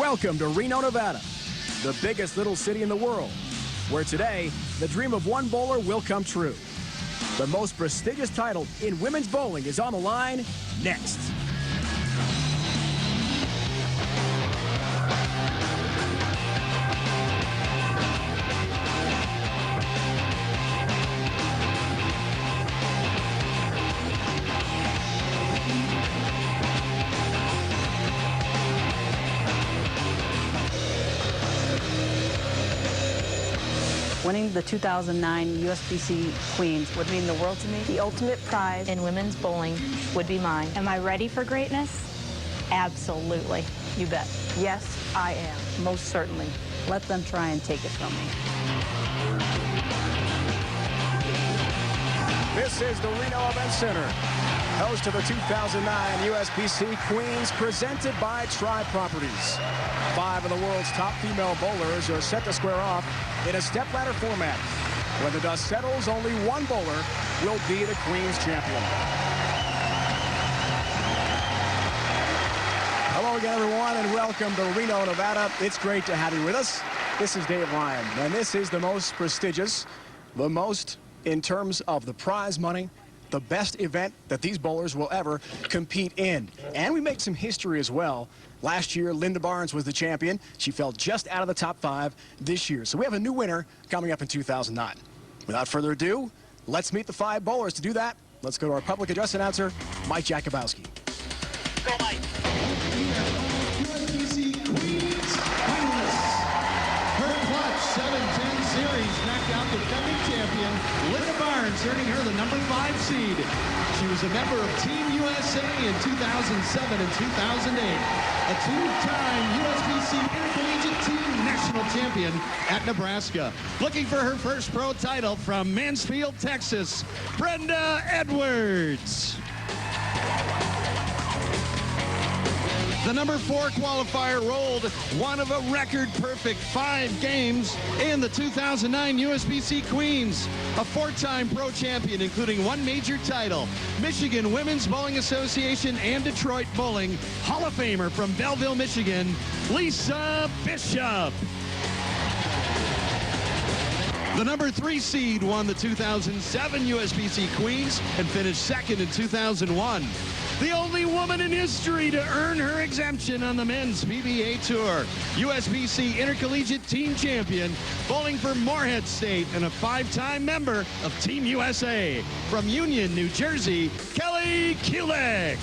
Welcome to Reno, Nevada, the biggest little city in the world, where today, the dream of one bowler will come true. The most prestigious title in women's bowling is on the line next. Winning the 2009 USBC Queens would mean the world to me. The ultimate prize in women's bowling would be mine. Am I ready for greatness? Absolutely. You bet. Yes, I am. Most certainly. Let them try and take it from me. This is the Reno Event Center, host of the 2009 USBC Queens, presented by Tri Properties. 5 of the world's top female bowlers are set to square off in a stepladder format. When the dust settles, only one bowler will be the Queens champion. Hello again, everyone, and welcome to Reno, Nevada. It's great to have you with us. This is Dave Ryan, and this is the most prestigious, the most in terms of the prize money, the best event that these bowlers will ever compete in. And we make some history as well. Last year, Linda Barnes was the champion. She fell just out of the top 5 this year. So we have a new winner coming up in 2009. Without further ado, let's meet the 5 bowlers. To do that, let's go to our public address announcer, Mike Jakubowski. Go, Mike. USBC Queens finalists. Her clutch 7-10 series knocked out the defending champion, Linda Barnes, earning her the number 5 seed. She was a member of Team USA in 2007 and 2008. A 2-time USBC Intercollegiate Team National Champion at Nebraska. Looking for her first pro title from Mansfield, Texas, Brenda Edwards. The number 4 qualifier rolled one of a record-perfect 5 games in the 2009 USBC Queens. A 4-time pro champion, including 1 major title. Michigan Women's Bowling Association and Detroit Bowling Hall of Famer from Belleville, Michigan, Lisa Bishop. The number 3 seed won the 2007 USBC Queens and finished 2nd in 2001. The only woman in history to earn her exemption on the men's PBA Tour. USBC Intercollegiate Team Champion, bowling for Morehead State and a 5-time member of Team USA. From Union, New Jersey, Kelly Kulick.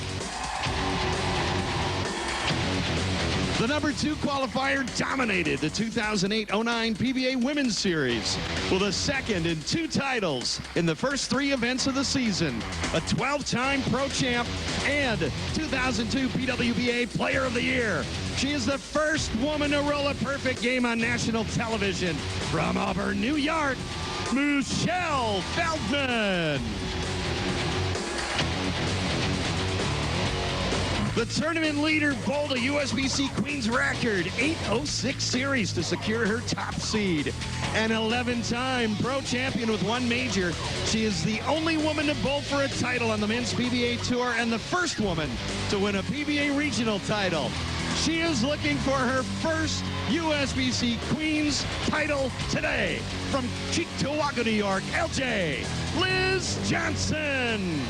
The number 2 qualifier dominated the 2008-09 PBA Women's Series with a 2nd and 2 titles in the first 3 events of the season. A 12-time pro champ and 2002 PWBA Player of the Year. She is the first woman to roll a perfect game on national television. From Auburn, New York, Michelle Feldman. The tournament leader bowled a USBC Queens record 806 series to secure her top seed. An 11-time pro champion with 1 major, she is the only woman to bowl for a title on the men's PBA Tour and the first woman to win a PBA regional title. She is looking for her first USBC Queens title today. From Cheektowaga, New York, LJ, Liz Johnson.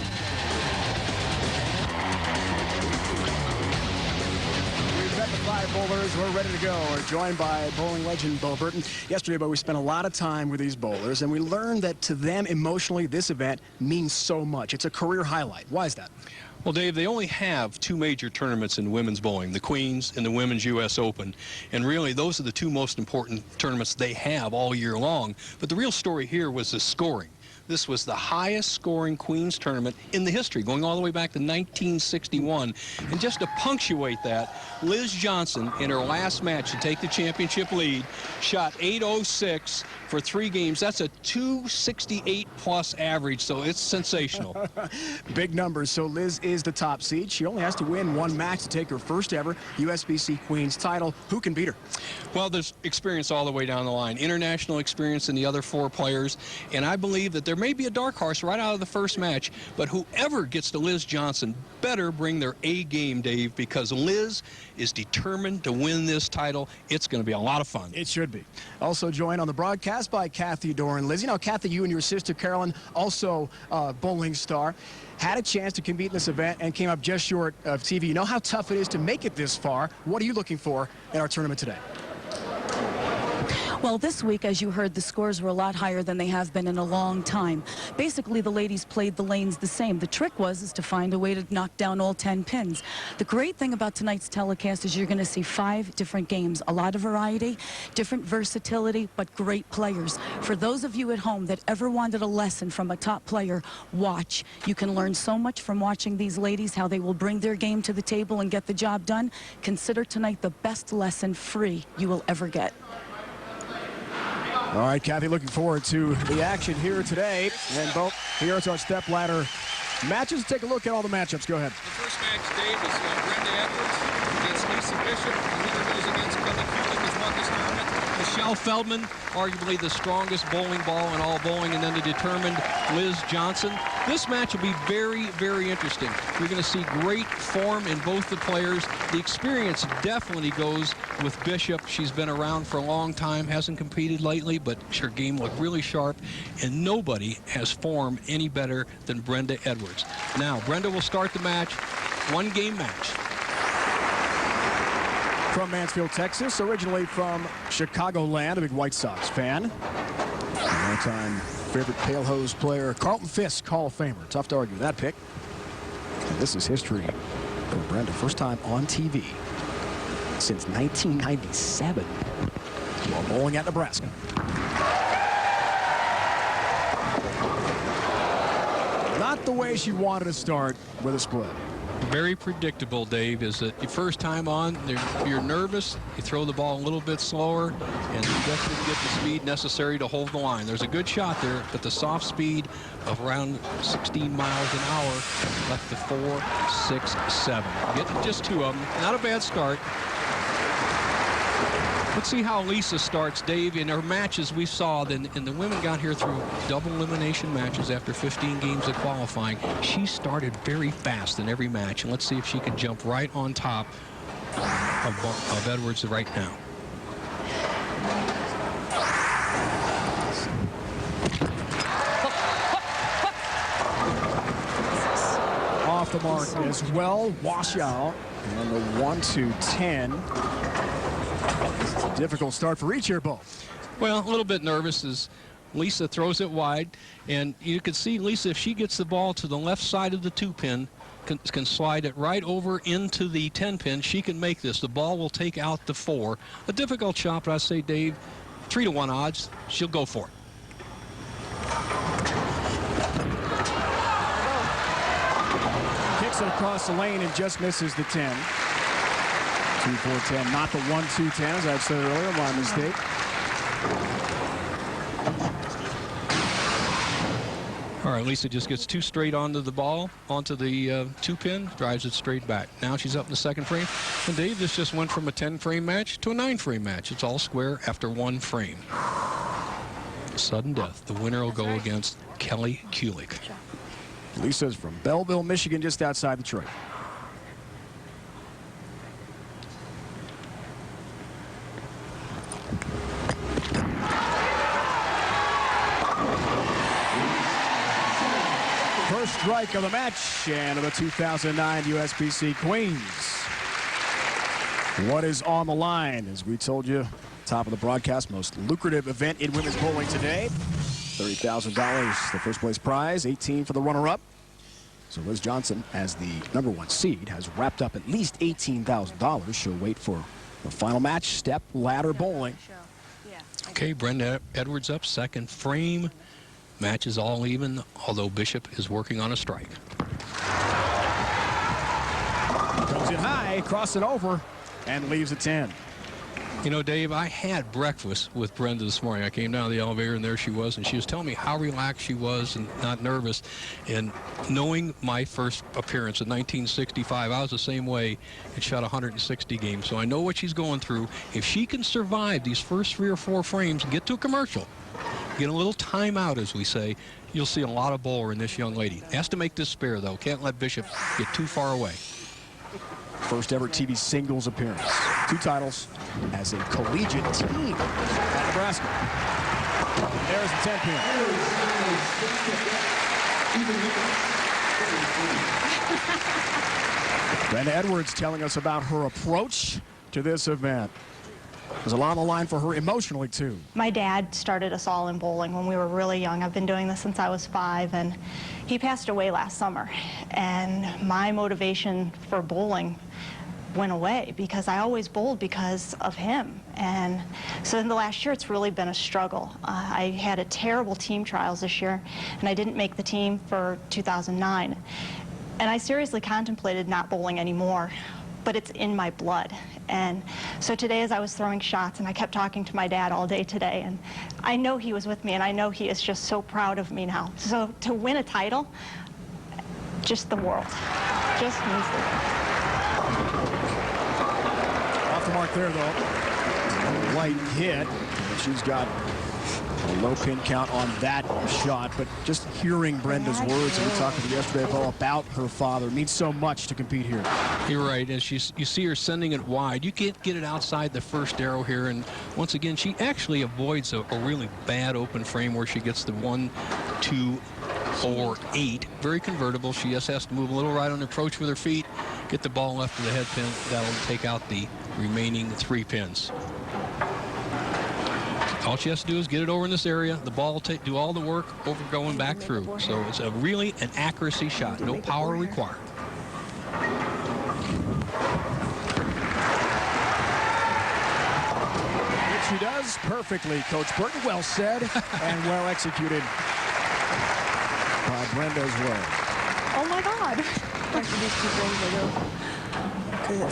The 5 bowlers, we're ready to go. We're joined by bowling legend Bo Burton. Yesterday, but we spent a lot of time with these bowlers, and we learned that to them, emotionally, this event means so much. It's a career highlight. Why is that? Well, Dave, they only have 2 major tournaments in women's bowling, the Queens and the Women's U.S. Open. And really, those are the 2 most important tournaments they have all year long. But the real story here was the scoring. This was the highest scoring Queens tournament in the history, going all the way back to 1961. And just to punctuate that, Liz Johnson, in her last match to take the championship lead, shot 806 for 3 games. That's a 268-plus average, so it's sensational. Big numbers. So Liz is the top seed. She only has to win 1 match to take her first ever USBC Queens title. Who can beat her? Well, there's experience all the way down the line. International experience in the other 4 players, and I believe that there there may be a dark horse right out of the first match, but whoever gets to Liz Johnson better bring their A game, Dave, because Liz is determined to win this title. It's going to be a lot of fun. It should be. Also joined on the broadcast by Kathy Doran. Liz, you know, Kathy, you and your sister Carolyn, also bowling star, had a chance to compete in this event and came up just short of TV. You know how tough it is to make it this far. What are you looking for in our tournament today? Well, this week, as you heard, the scores were a lot higher than they have been in a long time. Basically, the ladies played the lanes the same. The trick was to find a way to knock down all 10 pins. The great thing about tonight's telecast is you're going to see 5 different games, a lot of variety, different versatility, but great players. For those of you at home that ever wanted a lesson from a top player, watch. You can learn so much from watching these ladies, how they will bring their game to the table and get the job done. Consider tonight the best lesson free you will ever get. All right, Kathy, looking forward to the action here today. And both here are our step ladder matches. Take a look at all the matchups. Go ahead. The first match, Dave, is Brenda Edwards against Lisa Bishop. The winner goes against Kulick, who's won this tournament. Michelle Feldman, arguably the strongest bowling ball in all bowling, and then the determined Liz Johnson. This match will be very, very interesting. You're going to see great form in both the players. The experience definitely goes with Bishop. She's been around for a long time, hasn't competed lately, but her game looked really sharp, and nobody has form any better than Brenda Edwards. Now, Brenda will start the match, one-game match. From Mansfield, Texas, originally from Chicagoland, a big White Sox fan. Long-time favorite Pale Hose player, Carlton Fisk, Hall of Famer. Tough to argue that pick. And this is history for Brenda. First time on TV since 1997 while bowling at Nebraska. Not the way she wanted to start with a split. Very predictable, Dave, is that your first time on, you're nervous, you throw the ball a little bit slower, and you just didn't get the speed necessary to hold the line. There's a good shot there, but the soft speed of around 16 miles an hour left the 4, 6, 7. Getting just 2 of them. Not a bad start. Let's see how Lisa starts, Dave. In her matches we saw, and the women got here through double elimination matches after 15 games of qualifying. She started very fast in every match, and let's see if she can jump right on top of Edwards right now. Off the mark as well. Wash out on the 1-2-10. Difficult start for each here, Bo. Well, a little bit nervous as Lisa throws it wide, and you can see Lisa, if she gets the ball to the left side of the 2-pin, can slide it right over into the 10-pin. She can make this. The ball will take out the 4. A difficult shot, but I say, Dave, 3-to-1 odds. She'll go for it. Kicks it across the lane and just misses the 10. 2-4-10, not the 1-2-10, as I said earlier, my mistake. All right, Lisa just gets 2 straight onto the ball, onto the 2-pin, drives it straight back. Now she's up in the 2nd frame. And Dave, this just went from a 10-frame match to a 9-frame match. It's all square after 1 frame. Sudden death. The winner will go against Kelly Kulick. Lisa's from Belleville, Michigan, just outside Detroit. First strike of the match and of the 2009 USBC Queens. What is on the line? As we told you, top of the broadcast, most lucrative event in women's bowling today. $30,000, the first place prize, 18 for the runner-up. So Liz Johnson, as the #1 seed, has wrapped up at least $18,000. She'll wait for the final match, step ladder bowling. Okay, Brenda Edwards up, 2nd frame. Match is all even, although Bishop is working on a strike. Comes in high, cross it over, and leaves a 10. You know, Dave, I had breakfast with Brenda this morning. I came down the elevator, and there she was, and she was telling me how relaxed she was and not nervous. And knowing my first appearance in 1965, I was the same way and shot 160 games. So I know what she's going through. If she can survive these first 3 or 4 frames and get to a commercial, get a little time out, as we say, you'll see a lot of bowler in this young lady. Has to make this spare, though. Can't let Bishop get too far away. First ever TV singles appearance. 2 titles as a collegiate team at Nebraska. There's the 10 pin. Brenda Edwards telling us about her approach to this event. There's a lot on the line for her emotionally, too. My dad started us all in bowling when we were really young. I've been doing this since I was 5, and he passed away last summer. And my motivation for bowling went away because I always bowled because of him. And so in the last year, it's really been a struggle. I had a terrible team trials this year, and I didn't make the team for 2009. And I seriously contemplated not bowling anymore, but it's in my blood. And so today, as I was throwing shots, and I kept talking to my dad all day today, and I know he was with me, and I know he is just so proud of me now. So to win a title, just the world. Just means the world. Off the mark there, though. Light hit. She's got a low pin count on that shot, but just hearing Brenda's words, and we talked to her yesterday about her father, means so much to compete here. You're right. As you see her sending it wide, you can't get it outside the first arrow here. And once again, she actually avoids a really bad open frame where she gets the 1, 2, or 8. Very convertible. She just has to move a little right on the approach with her feet, get the ball left of the head pin. That'll take out the remaining 3 pins. All she has to do is get it over in this area. The ball will do all the work over going back through. So it's really an accuracy shot. No power required. Which she does perfectly, Coach Burton. Well said and well executed by Brenda as well. Oh, my God.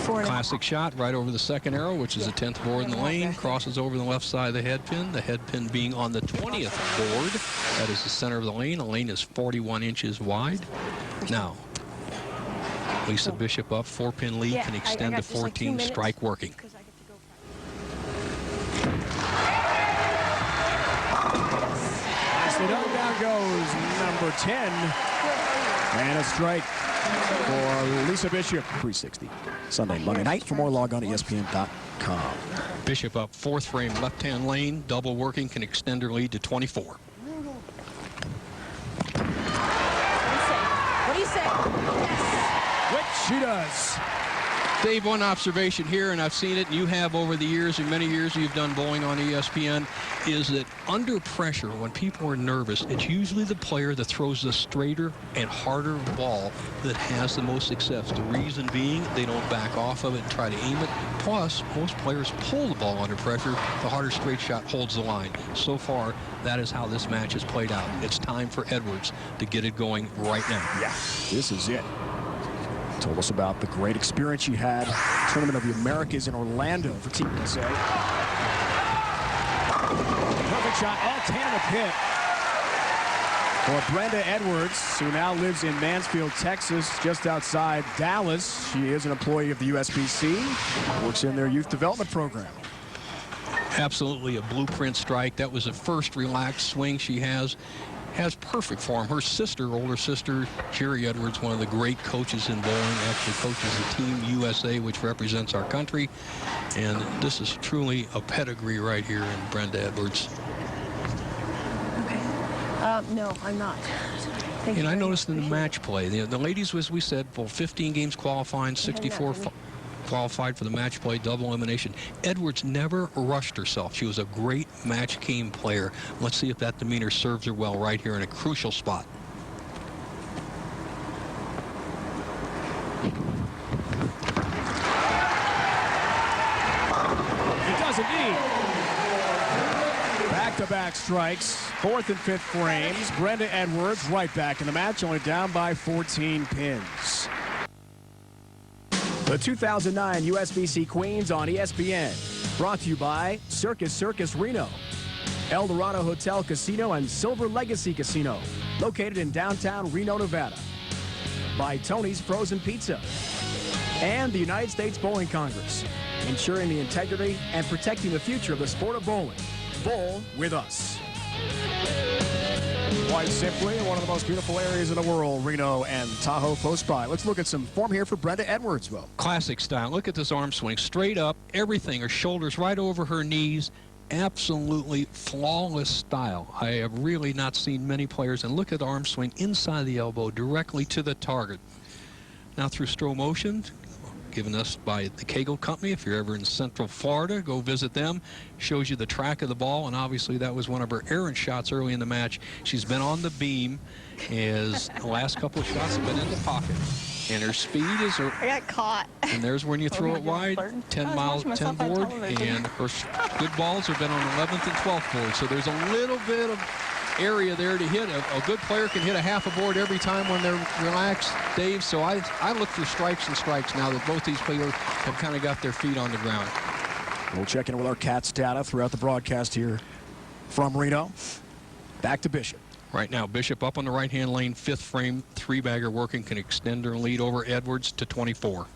Classic shot right over the second arrow, which is the 10th board in the lane. Crosses over the left side of the head pin. The head pin being on the 20th board. That is the center of the lane. The lane is 41 inches wide. Now, Lisa Bishop up. 4-pin lead can extend to 14. Strike working. Nicely done. Down goes number 10. And a strike for Lisa Bishop. 360. Sunday, Monday night. For more, log on to ESPN.com. Bishop up, 4th frame, left-hand lane. Double working, can extend her lead to 24. What do you say? Yes. Which she does. Dave, one observation here, and I've seen it, and you have over the years, and many years you've done bowling on ESPN, is that under pressure, when people are nervous, it's usually the player that throws the straighter and harder ball that has the most success. The reason being, they don't back off of it and try to aim it. Plus, most players pull the ball under pressure. The harder straight shot holds the line. So far, that is how this match has played out. It's time for Edwards to get it going right now. Yeah, this is it. Told us about the great experience she had. Tournament of the Americas in Orlando for Team USA. Perfect shot, all 10 in the pit. For Brenda Edwards, who now lives in Mansfield, Texas, just outside Dallas. She is an employee of the USBC, works in their youth development program. Absolutely a blueprint strike. That was the first relaxed swing she has perfect form. Her sister, older sister, Jerry Edwards, one of the great coaches in bowling, actually coaches the Team USA, which represents our country. And this is truly a pedigree right here in Brenda Edwards. Okay. No, I'm not. Thank And you I very noticed much. in the match play, the ladies, as we said, well, 15 games qualifying, 64 qualified for the match play, double elimination. Edwards never rushed herself. She was a great match game player. Let's see if that demeanor serves her well right here in a crucial spot. It does indeed. Back-to-back strikes, 4th and 5th frames. Brenda Edwards right back in the match, only down by 14 pins. The 2009 USBC Queens on ESPN. Brought to you by Circus Reno, El Dorado Hotel Casino and Silver Legacy Casino, located in downtown Reno, Nevada. By Tony's Frozen Pizza. And the United States Bowling Congress, ensuring the integrity and protecting the future of the sport of bowling. Bowl with us. Quite simply, one of the most beautiful areas in the world, Reno and Tahoe close by. Let's look at some form here for Brenda Edwards. Well, classic style. Look at this arm swing. Straight up, everything. Her shoulders right over her knees. Absolutely flawless style. I have really not seen many players. And look at the arm swing inside the elbow, directly to the target. Now through slow motion, given us by the Kegel Company. If you're ever in Central Florida, go visit them. Shows you the track of the ball, and obviously that was one of her errant shots early in the match. She's been on the beam, as the last couple of shots have been in the pocket. And her speed is her... I got caught. And there's when you throw it wide, 10 miles, 10 board, and her good balls have been on 11th and 12th board. So there's a little bit of area there to hit. A good player can hit a half a board every time when they're relaxed, Dave. So I look for strikes and strikes now that both these players have kind of got their feet on the ground. We'll check in with our Cats data throughout the broadcast here from Reno. Back to Bishop. Right now, Bishop up on the right-hand lane, 5th frame, 3-bagger working, can extend her lead over Edwards to 24.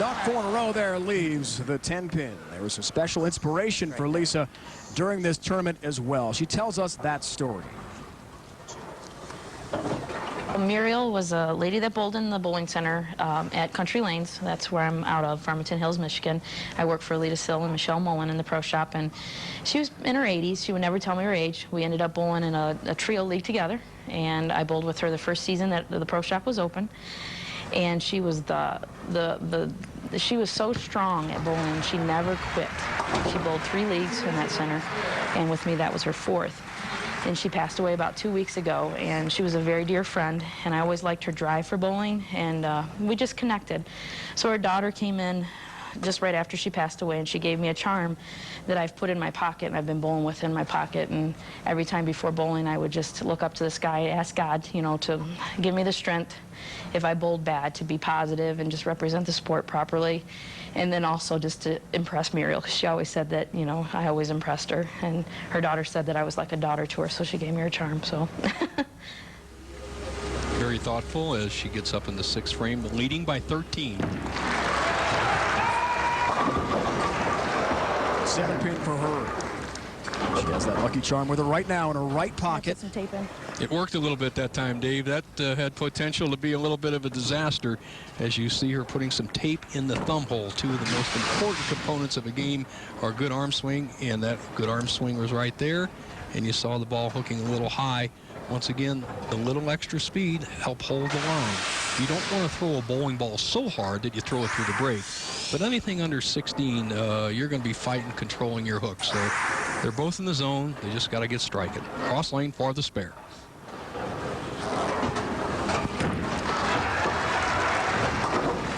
Knock 4 in a row there leaves the 10-pin. There was some special inspiration for Lisa during this tournament as well. She tells us that story. Muriel was a lady that bowled in the bowling center at Country Lanes. That's where I'm out of, Farmington Hills, Michigan. I work for Alita Sill and Michelle Mullen in the pro shop, and she was in her 80s. She would never tell me her age. We ended up bowling in a trio league together, and I bowled with her the first season that the pro shop was open. And she was she was so strong at bowling. She never quit. She bowled 3 leagues in that center, and with me that was her 4th. And she passed away about 2 weeks ago, and she was a very dear friend, and I always liked her drive for bowling, and we just connected. So her daughter came in just right after she passed away, and she gave me a charm that I've put in my pocket, and I've been bowling with in my pocket. And every time before bowling, I would just look up to the sky, ask God, you know, to give me the strength if I bowled bad, to be positive and just represent the sport properly. And then also just to impress Muriel, because she always said that, you know, I always impressed her. And her daughter said that I was like a daughter to her, so she gave me her charm, so. Very thoughtful as she gets up in the 6th frame, leading by 13. 7-pin for her. She has that lucky charm with her right now in her right pocket. Put some tape in. It worked a little bit that time, Dave. That had potential to be a little bit of a disaster, as you see her putting some tape in the thumb hole. 2 of the most important components of a game are good arm swing, and that good arm swing was right there. And you saw the ball hooking a little high. Once again, the little extra speed help hold the line. You don't want to throw a bowling ball so hard that you throw it through the break. But anything under 16, you're going to be fighting, controlling your hook. So they're both in the zone. They just got to get striking. Cross lane for the spare.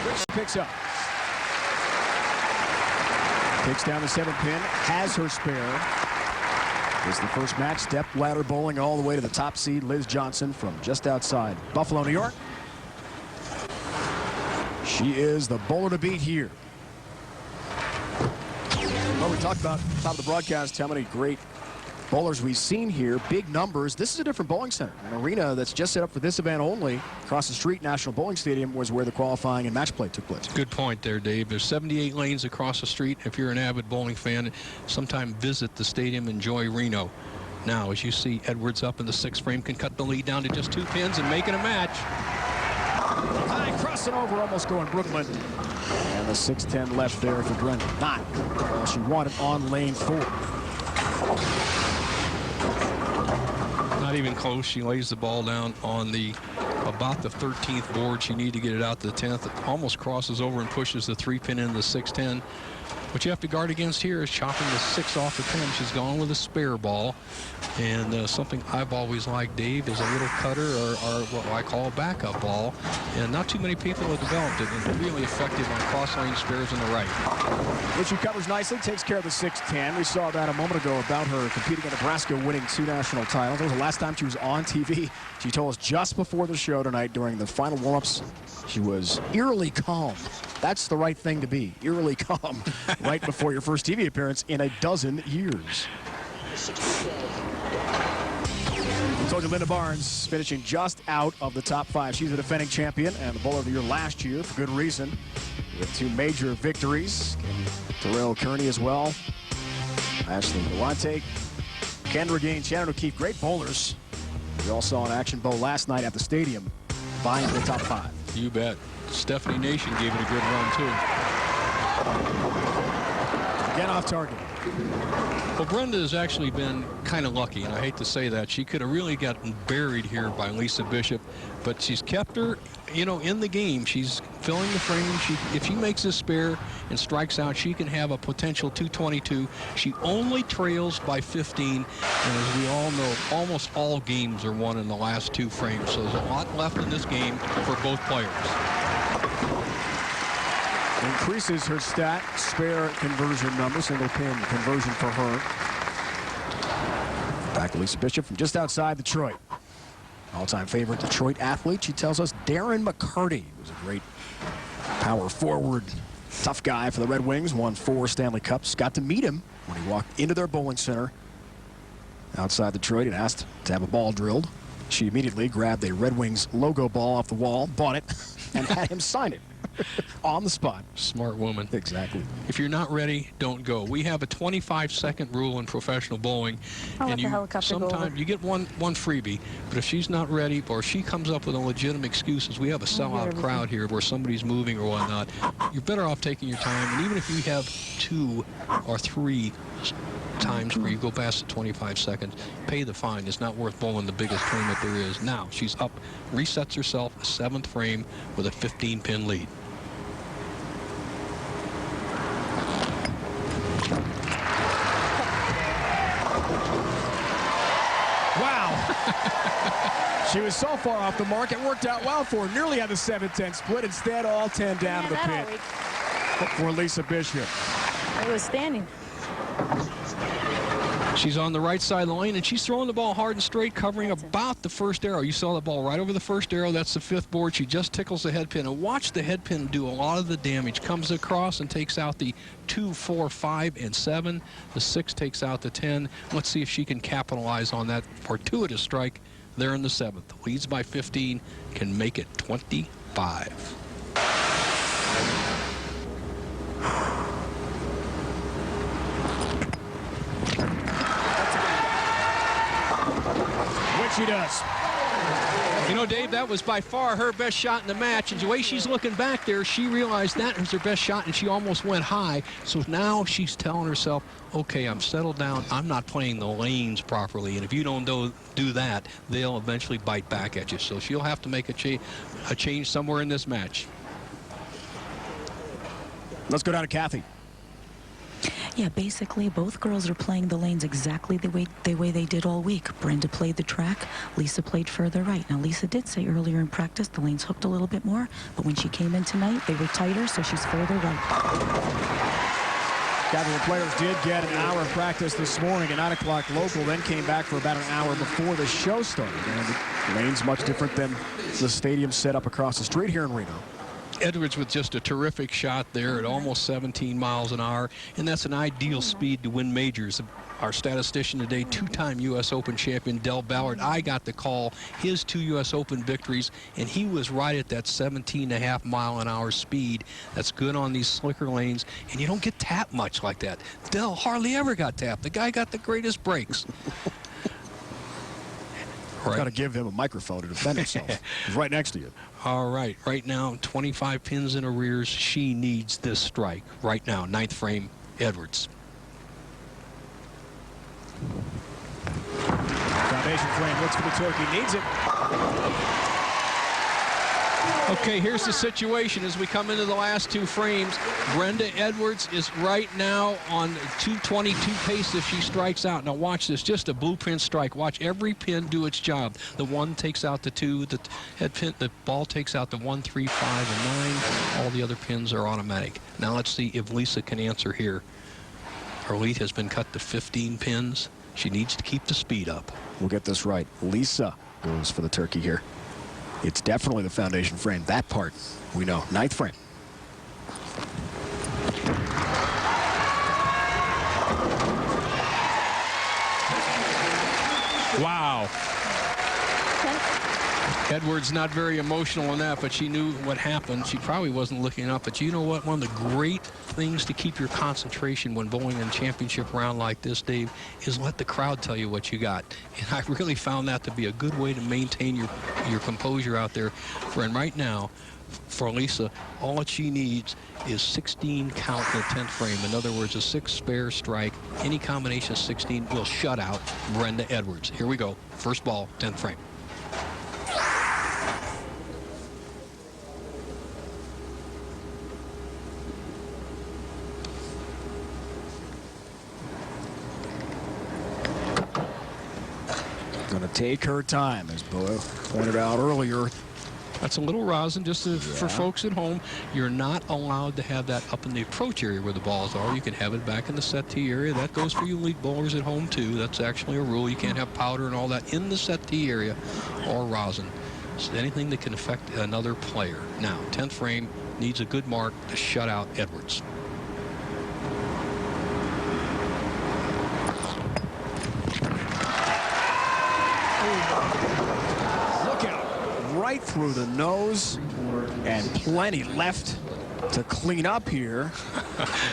Which picks up. Takes down the 7-pin, has her spare. It's the first match, step ladder bowling all the way to the top seed, Liz Johnson from just outside Buffalo, New York. She is the bowler to beat here. Well, we talked about at the top of the broadcast how many great bowlers we've seen here, big numbers. This is a different bowling center, an arena that's just set up for this event only. Across the street, National Bowling Stadium was where the qualifying and match play took place. Good point there, Dave. There's 78 lanes across the street. If you're an avid bowling fan, sometime visit the stadium, enjoy Reno. Now, as you see, Edwards up in the 6th frame, can cut the lead down to just 2 pins and make it a match. High, crossing over, almost going Brooklyn. And the 6-10 left there for Brenda. Not all she wanted on lane 4. Not even close. She lays the ball down on the about the 13th board. She needs to get it out to the 10th. It almost crosses over and pushes the 3-pin in the 6-10. What you have to guard against here is chopping the 6 off the 10. She's gone with a spare ball. And something I've always liked, Dave, is a little cutter or what I call a backup ball. And not too many people have developed it, and really effective on cross-lane spares on the right. Which she covers nicely, takes care of the 6-10. We saw that a moment ago about her competing in Nebraska, winning 2 national titles. That was the last time she was on TV. She told us just before the show tonight during the final warm-ups, she was eerily calm. That's the right thing to be, eerily calm, right before your first TV appearance in a dozen years. I told you Linda Barnes finishing just out of the top 5. She's a defending champion and the bowler of the year last year for good reason. with 2 major victories. And Terrell Kearney as well. Ashley Galante, Kendra Gaines, Shannon O'Keefe, great bowlers. We all saw an action bowl last night at the stadium, vying for the top 5. You bet. Stephanie Nation gave it a good run, too. Again off target. Well, Brenda has actually been kind of lucky, and I hate to say that. She could have really gotten buried here by Lisa Bishop, but she's kept her, you know, in the game. She's filling the frame. If she makes a spare and strikes out, she can have a potential 222. She only trails by 15, and as we all know, almost all games are won in the last 2 frames, so there's a lot left in this game for both players. Increases her stat, spare conversion number, single pin conversion for her. Back to Lisa Bishop from just outside Detroit. All-time favorite Detroit athlete. She tells us Darren McCarty was a great power forward, tough guy for the Red Wings. Won 4 Stanley Cups. Got to meet him when he walked into their bowling center outside Detroit and asked to have a ball drilled. She immediately grabbed a Red Wings logo ball off the wall, bought it, and had him sign it. On the spot. Smart woman. Exactly. If you're not ready, don't go. We have a 25-second rule in professional bowling, and sometimes you get one freebie. But if she's not ready, or she comes up with a legitimate excuses, we have a sellout crowd here where somebody's moving or whatnot. You're better off taking your time. And even if you have 2 or 3 times where you go past the 25 seconds, pay the fine. It's not worth bowling the biggest tournament there is. Now she's up, resets herself, 7th frame with a 15-pin lead. Wow. She was so far off the mark, it worked out well for her. Nearly had the 7-10 split. Instead, all 10 down to the pin for Lisa Bishop. It was standing. She's on the right side of the lane, and she's throwing the ball hard and straight, covering about the first arrow. You saw the ball right over the first arrow. That's the 5th board. She just tickles the head pin. And watch the head pin do a lot of the damage. Comes across and takes out the 2, 4, 5, and 7. The 6 takes out the 10. Let's see if she can capitalize on that fortuitous strike there in the 7th. Leads by 15, can make it 25. She does. You know, Dave, that was by far her best shot in the match. And the way she's looking back there, she realized that was her best shot, and she almost went high. So now she's telling herself, okay, I'm settled down. I'm not playing the lanes properly. And if you don't do that, they'll eventually bite back at you. So she'll have to make a change somewhere in this match. Let's go down to Kathy. Yeah, basically, both girls are playing the lanes exactly the way they did all week. Brenda played the track. Lisa played further right. Now, Lisa did say earlier in practice the lanes hooked a little bit more, but when she came in tonight, they were tighter, so she's further right. Kathy, the players did get an hour of practice this morning at 9 o'clock local, then came back for about an hour before the show started. And the lane's much different than the stadium set up across the street here in Reno. Edwards with just a terrific shot there at almost 17 miles an hour, and that's an ideal speed to win majors. Our statistician today, 2-time U.S. Open champion Del Ballard, I got to call his 2 U.S. Open victories, and he was right at that 17.5 mile an hour speed. That's good on these slicker lanes, and you don't get tapped much like that. Del hardly ever got tapped. The guy got the greatest breaks. Right. Got to give him a microphone to defend himself. He's right next to you. All right. Right now, 25 pins in arrears. She needs this strike. Right now, 9th frame, Edwards. Foundation frame looks for the turkey. Needs it. Okay, here's the situation as we come into the last 2 frames. Brenda Edwards is right now on 222 pace if she strikes out. Now watch this, just a blueprint strike. Watch every pin do its job. The 1 takes out the 2, the head pin, the ball takes out the 1, 3, 5, and 9. All the other pins are automatic. Now let's see if Lisa can answer here. Her lead has been cut to 15 pins. She needs to keep the speed up. We'll get this right. Lisa goes for the turkey here. It's definitely the foundation frame. That part we know. 9th frame. Wow. Edwards not very emotional on that, but she knew what happened. She probably wasn't looking up, but you know what? One of the great things to keep your concentration when bowling in a championship round like this, Dave, is let the crowd tell you what you got. And I really found that to be a good way to maintain your composure out there. And right now, for Lisa, all that she needs is 16 count in the 10th frame. In other words, a 6 spare strike. Any combination of 16 will shut out Brenda Edwards. Here we go. First ball, 10th frame. Going to take her time, as Bo pointed out earlier. That's a little rosin, just for folks at home. You're not allowed to have that up in the approach area where the balls are. You can have it back in the set tee area. That goes for you elite bowlers at home, too. That's actually a rule. You can't have powder and all that in the set tee area or rosin. So anything that can affect another player. Now, 10th frame needs a good mark to shut out Edwards. Right through the nose, and plenty left to clean up here.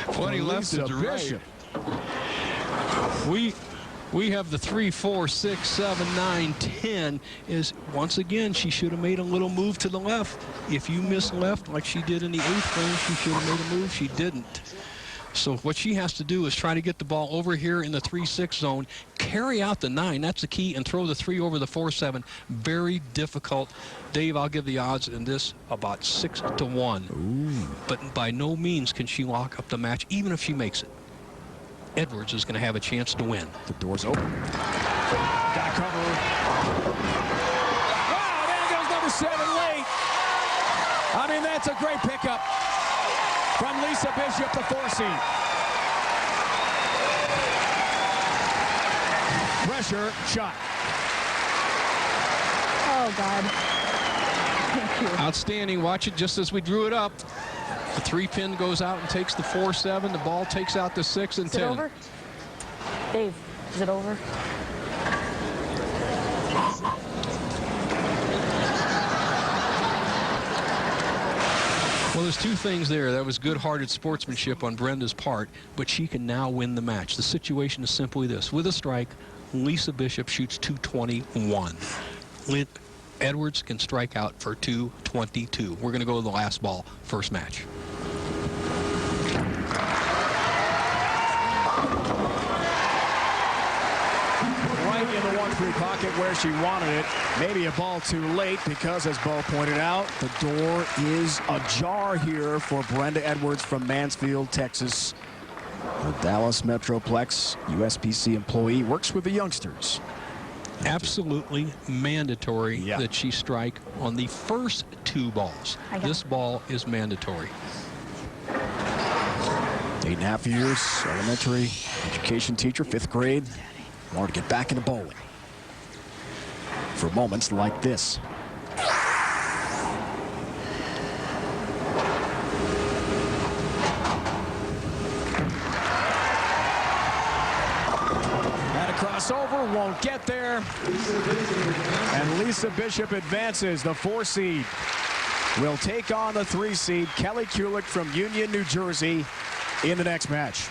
Plenty left to right. We have the 3, 4, 6, 7, 9, 10. Is once again, she should have made a little move to the left. If you miss left like she did in the 8th frame, she should have made a move. She didn't. So what she has to do is try to get the ball over here in the 3-6 zone, carry out the 9, that's the key, and throw the 3 over the 4-7. Very difficult. Dave, I'll give the odds in this about 6 to 1. Ooh. But by no means can she lock up the match, even if she makes it. Edwards is going to have a chance to win. The door's open. Got cover. Wow, there goes number 7 late. I mean, that's a great pickup from Lisa Bishop, the 4 seed. Pressure shot. Oh, God. Thank you. Outstanding. Watch it just as we drew it up. The 3-pin goes out and takes the 4-7. The ball takes out the 6 and 10. Is it over? Dave, is it over? Well, there's 2 things there. That was good-hearted sportsmanship on Brenda's part, but she can now win the match. The situation is simply this. With a strike, Lisa Bishop shoots 221. Edwards can strike out for 222. We're going to go to the last ball, first match. Right in the 1-3 pocket where she wanted it. Maybe a ball too late because, as Bo pointed out, the door is ajar here for Brenda Edwards from Mansfield, Texas. The Dallas Metroplex USBC employee, works with the youngsters. Absolutely mandatory that she strike on the first 2 balls. This ball is mandatory. 8.5 years, elementary education teacher, 5th grade. Wanted to get back into bowling for moments like this. And a crossover, won't get there. And Lisa Bishop advances, the 4 seed. Will take on the 3 seed, Kelly Kulick from Union, New Jersey, in the next match.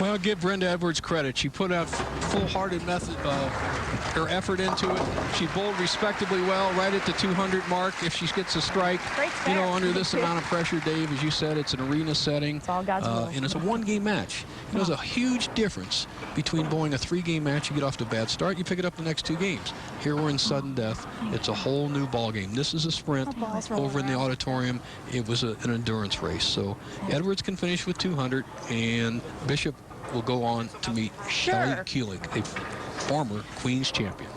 Well, give Brenda Edwards credit. She put out full-hearted her effort into it. She bowled respectably well right at the 200 mark. If she gets a strike, you know, under this amount of pressure, Dave, as you said, it's an arena setting. It's all God's will. And it's a 1-game match. You know, there's a huge difference between bowling a 3-game match. You get off to a bad start, you pick it up the next 2 games. Here we're in sudden death. It's a whole new ball game. This is a sprint. Over in the auditorium, it was an endurance race. So Edwards can finish with 200, and Bishop will go on to meet Kelly Kulick, a former Queen's champion.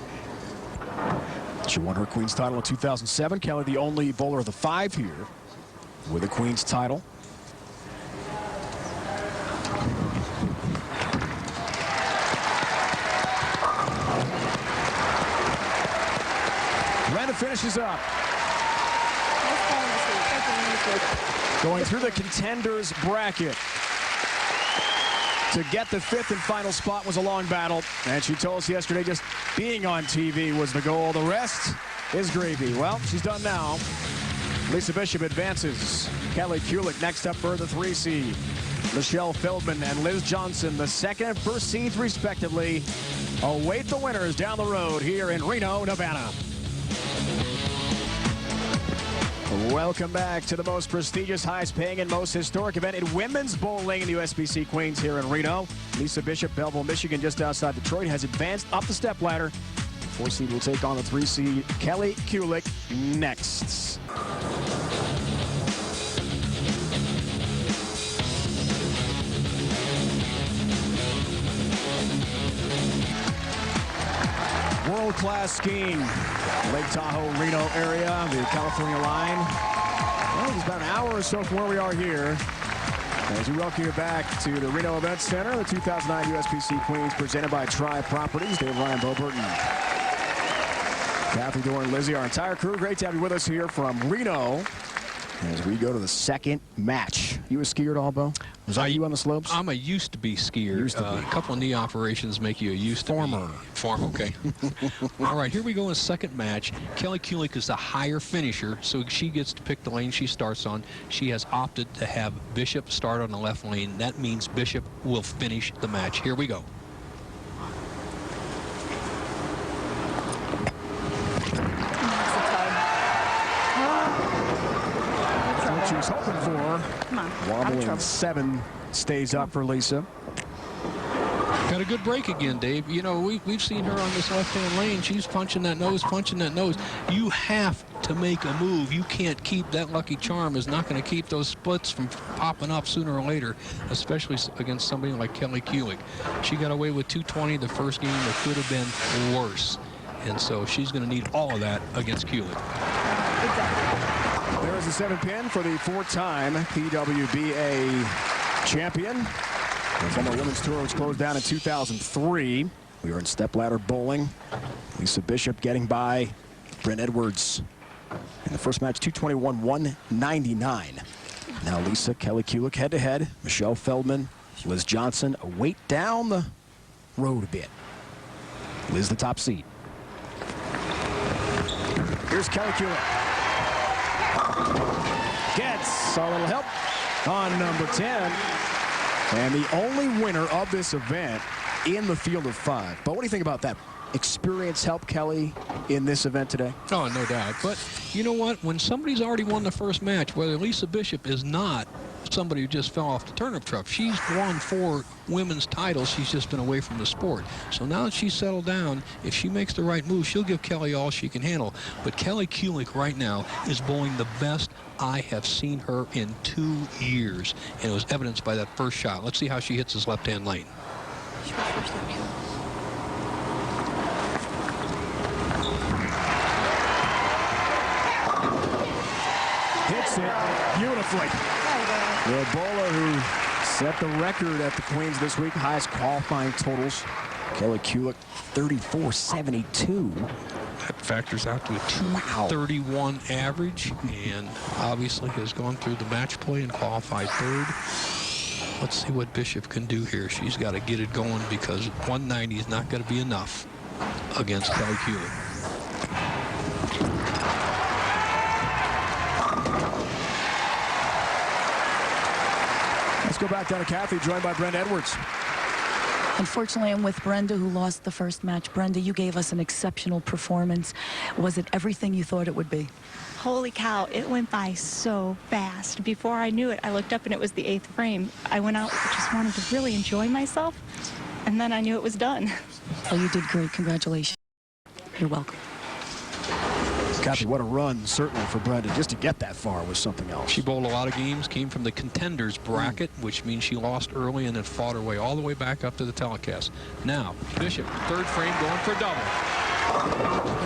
She won her Queen's title in 2007. Kelly, the only bowler of the 5 here with a Queen's title. Brenda finishes up. Going through the contenders bracket. To get the 5th and final spot was a long battle, and she told us yesterday just being on TV was the goal. The rest is gravy. Well, she's done now. Lisa Bishop advances. Kelly Kulick next up for the 3 seed. Michelle Feldman and Liz Johnson, the 2nd and 1st seeds respectively, await the winners down the road here in Reno, Nevada. Welcome back to the most prestigious, highest paying, and most historic event in women's bowling in the USBC Queens here in Reno. Lisa Bishop, Belleville, Michigan, just outside Detroit, has advanced up the stepladder. The 4 seed will take on the 3 seed, Kelly Kulick, next. World-class skiing, Lake Tahoe, Reno area, the California line. Well, it's about an hour or so from where we are here. As we welcome you back to the Reno Event Center, the 2009 USBC Queens presented by Tri Properties. Dave, Ryan, Bo Burton, Kathy, Doran, Lizzie, our entire crew. Great to have you with us here from Reno as we go to the 2nd match. You a skier at all, Bo? Was that you on the slopes? I'm a used-to-be skier. A couple of knee operations make you a used-to-be. Former, okay. All right, here we go in the 2nd match. Kelly Kulick is the higher finisher, so she gets to pick the lane she starts on. She has opted to have Bishop start on the left lane. That means Bishop will finish the match. Here we go. That's what she was hoping for. Come on. Wobbling 7 stays up for Lisa. Got a good break again, Dave. You know, we've seen her on this left-hand lane. She's punching that nose, punching that nose. You have to make a move. You can't keep that Lucky Charm is not going to keep those splits from popping up sooner or later, especially against somebody like Kelly Kulick. She got away with 220 the first game. That could have been worse. And so she's going to need all of that against Kulick. There is a 7-pin for the 4-time PWBA champion. The former women's tour was closed down in 2003. We were in stepladder bowling. Lisa Bishop getting by Brent Edwards in the first match, 221-199. Now Lisa, Kelly Kulick head-to-head. Michelle Feldman, Liz Johnson, a weight down the road a bit. Liz the top seed. Here's Kelly Kulick. Gets a little help on number 10. And the only winner of this event in the field of 5. But what do you think about that? Experience help Kelly in this event today? Oh, no doubt. But you know what? When somebody's already won the first match, whether Lisa Bishop is not somebody who just fell off the turnip truck, she's won 4 women's titles. She's just been away from the sport. So now that she's settled down, if she makes the right move, she'll give Kelly all she can handle. But Kelly Kulick right now is bowling the best I have seen her in 2 years. And it was evidenced by that first shot. Let's see how she hits his left-hand lane. Hits it beautifully. The bowler who set the record at the Queens this week, highest qualifying totals. Kelly Kulick, 34.72. That factors out to a 231 average, and obviously has gone through the match play and qualified 3rd. Let's see what Bishop can do here. She's got to get it going because 190 is not going to be enough against Kelly Kulick. Let's go back down to Kathy, joined by Brenda Edwards. Unfortunately, I'm with Brenda, who lost the first match. Brenda, you gave us an exceptional performance. Was it everything you thought it would be? Holy cow, it went by so fast. Before I knew it, I looked up and it was the 8th frame. I went out, just wanted to really enjoy myself, and then I knew it was done. Oh, you did great. Congratulations. You're welcome. Kathy, what a run, certainly, for Brenda. Just to get that far was something else. She bowled a lot of games, came from the contenders bracket, which means she lost early and then fought her way all the way back up to the telecast. Now, Bishop, 3rd frame, going for a double.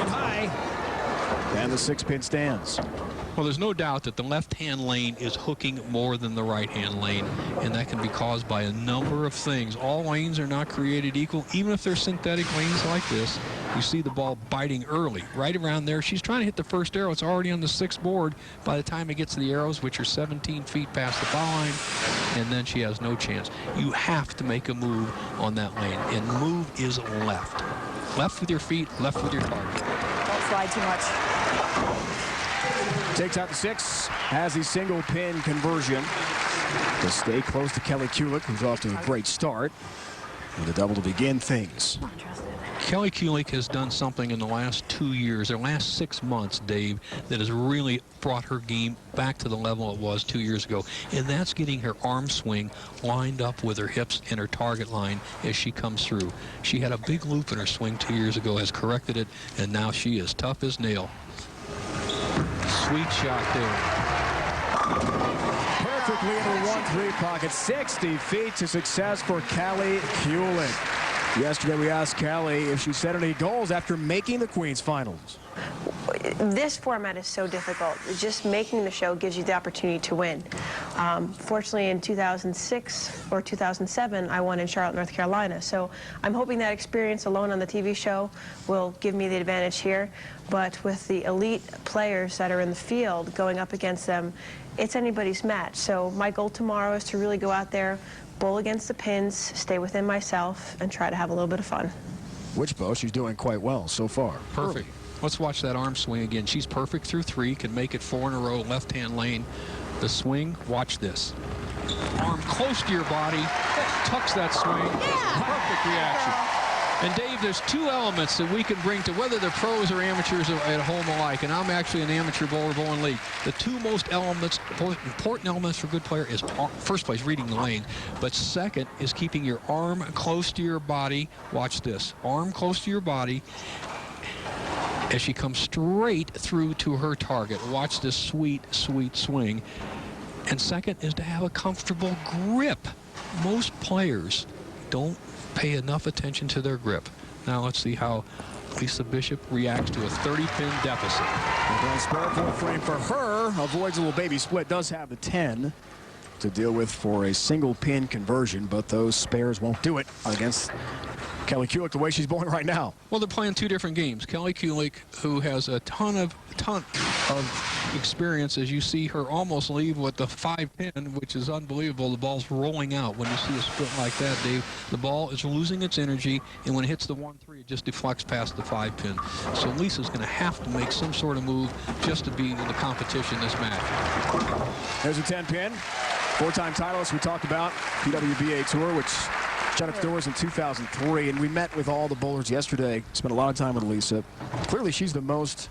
And high. And the 6-pin stands. Well, there's no doubt that the left-hand lane is hooking more than the right-hand lane, and that can be caused by a number of things. All lanes are not created equal, even if they're synthetic lanes like this. You see the ball biting early, right around there. She's trying to hit the first arrow. It's already on the 6th board by the time it gets to the arrows, which are 17 feet past the foul line, and then she has no chance. You have to make a move on that lane, and the move is left. Left with your feet, left with your target. Don't slide too much. Takes out the 6, has the single pin conversion to stay close to Kelly Kulick, who's off to a great start with a double to begin things. Kelly Kulick has done something in the last 2 years, or last 6 months, Dave, that has really brought her game back to the level it was 2 years ago, and that's getting her arm swing lined up with her hips and her target line as she comes through. She had a big loop in her swing 2 years ago, has corrected it, and now she is tough as nail. Sweet shot there. Perfectly in the 1-3 pocket. 60 feet to success for Kelly Kulick. Yesterday we asked Kelly if she set any goals after making the Queens finals. This format is so difficult. Just making the show gives you the opportunity to win. Fortunately, in 2006 or 2007, I won in Charlotte, North Carolina. So I'm hoping that experience alone on the TV show will give me the advantage here. But with the elite players that are in the field going up against them, it's anybody's match. So my goal tomorrow is to really go out there, bowl against the pins, stay within myself, and try to have a little bit of fun. Which bow? She's doing quite well so far. Perfect. Let's watch that arm swing again. She's perfect through 3, can make it 4 in a row, left-hand lane. The swing, watch this. Arm close to your body, tucks that swing. Perfect reaction. And Dave, there's 2 elements that we can bring to whether they're pros or amateurs at home alike, and I'm actually an amateur bowler bowling league. The 2 most important elements for a good player is, first place, reading the lane, but second is keeping your arm close to your body. Watch this. Arm close to your body as she comes straight through to her target. Watch this sweet, sweet swing. And second is to have a comfortable grip. Most players don't pay enough attention to their grip. Now let's see how Lisa Bishop reacts to a 30-pin deficit. And spare point frame for her. Avoids a little baby split. Does have the 10 to deal with for a single pin conversion, but those spares won't do it against Kelly Kulick the way she's bowling right now. Well, they're playing 2 different games. Kelly Kulick, who has a ton of experience, as you see her almost leave with the 5-pin, which is unbelievable. The ball's rolling out. When you see a split like that, Dave, the ball is losing its energy, and when it hits the 1-3, it just deflects past the 5-pin. So Lisa's going to have to make some sort of move just to be in the competition this match. There's a 10-pin. 4-time titleist we talked about, PWBA Tour, which shut its doors in 2003, and we met with all the bowlers yesterday, spent a lot of time with Lisa. Clearly she's the most,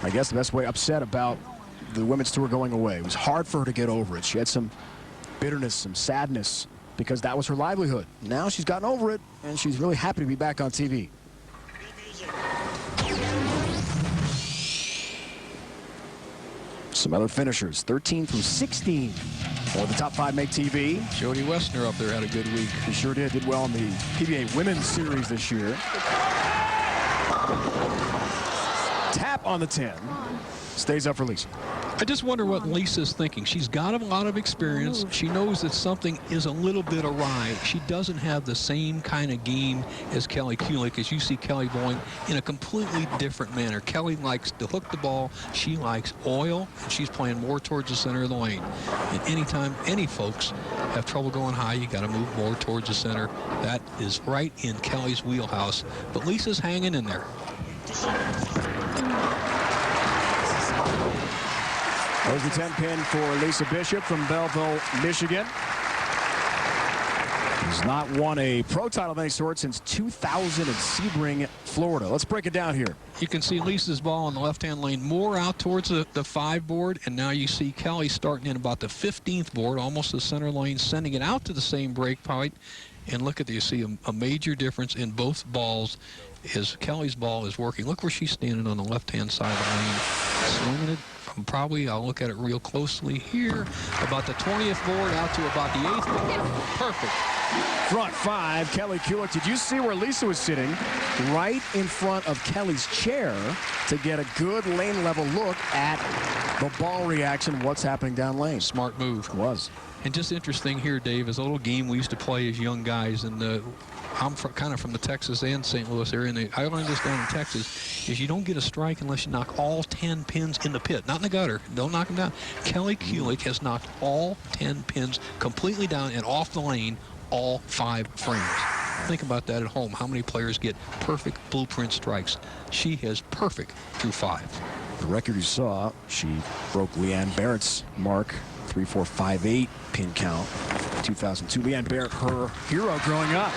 I guess the best way, upset about the women's tour going away. It was hard for her to get over it. She had some bitterness, some sadness, because that was her livelihood. Now she's gotten over it, and she's really happy to be back on TV. Some other finishers, 13 from 16. Or the top 5 make TV. Jody Westner up there had a good week. He sure did well in the PBA Women's Series this year. Tap on the 10. Stays up for Lisa. I just wonder what Lisa's thinking. She's got a lot of experience. She knows that something is a little bit awry. She doesn't have the same kind of game as Kelly Kulick, as you see Kelly bowling in a completely different manner. Kelly likes to hook the ball. She likes oil, and she's playing more towards the center of the lane. And anytime any folks have trouble going high, you got to move more towards the center. That is right in Kelly's wheelhouse. But Lisa's hanging in there. There's the 10-pin for Lisa Bishop from Belleville, Michigan. Has not won a pro title of any sort since 2000 in Sebring, Florida. Let's break it down here. You can see Lisa's ball in the left-hand lane more out towards the 5 board, and now you see Kelly starting in about the 15th board, almost the center lane, sending it out to the same break point. And look at you see a major difference in both balls as Kelly's ball is working. Look where she's standing on the left-hand side of the lane, swinging it from probably, I'll look at it real closely here, about the 20th board out to about the 8th board. Perfect. Front 5, Kelly Kulick. Did you see where Lisa was sitting? Right in front of Kelly's chair to get a good lane level look at The ball reaction, what's happening down lane? Smart move. It was. And just interesting here, Dave, is a little game we used to play as young guys, and I'm kind of from the Texas and St. Louis area, and I learned this down in Texas, is you don't get a strike unless you knock all 10 pins in the pit, not in the gutter. Don't knock them down. Kelly Kulick has knocked all 10 pins completely down and off the lane, all 5 frames. Think about that at home. How many players get perfect blueprint strikes? She has perfect through 5. The record you saw, she broke Leanne Barrett's mark, 3.458 pin count, 2002. Leanne Barrett, her hero growing up.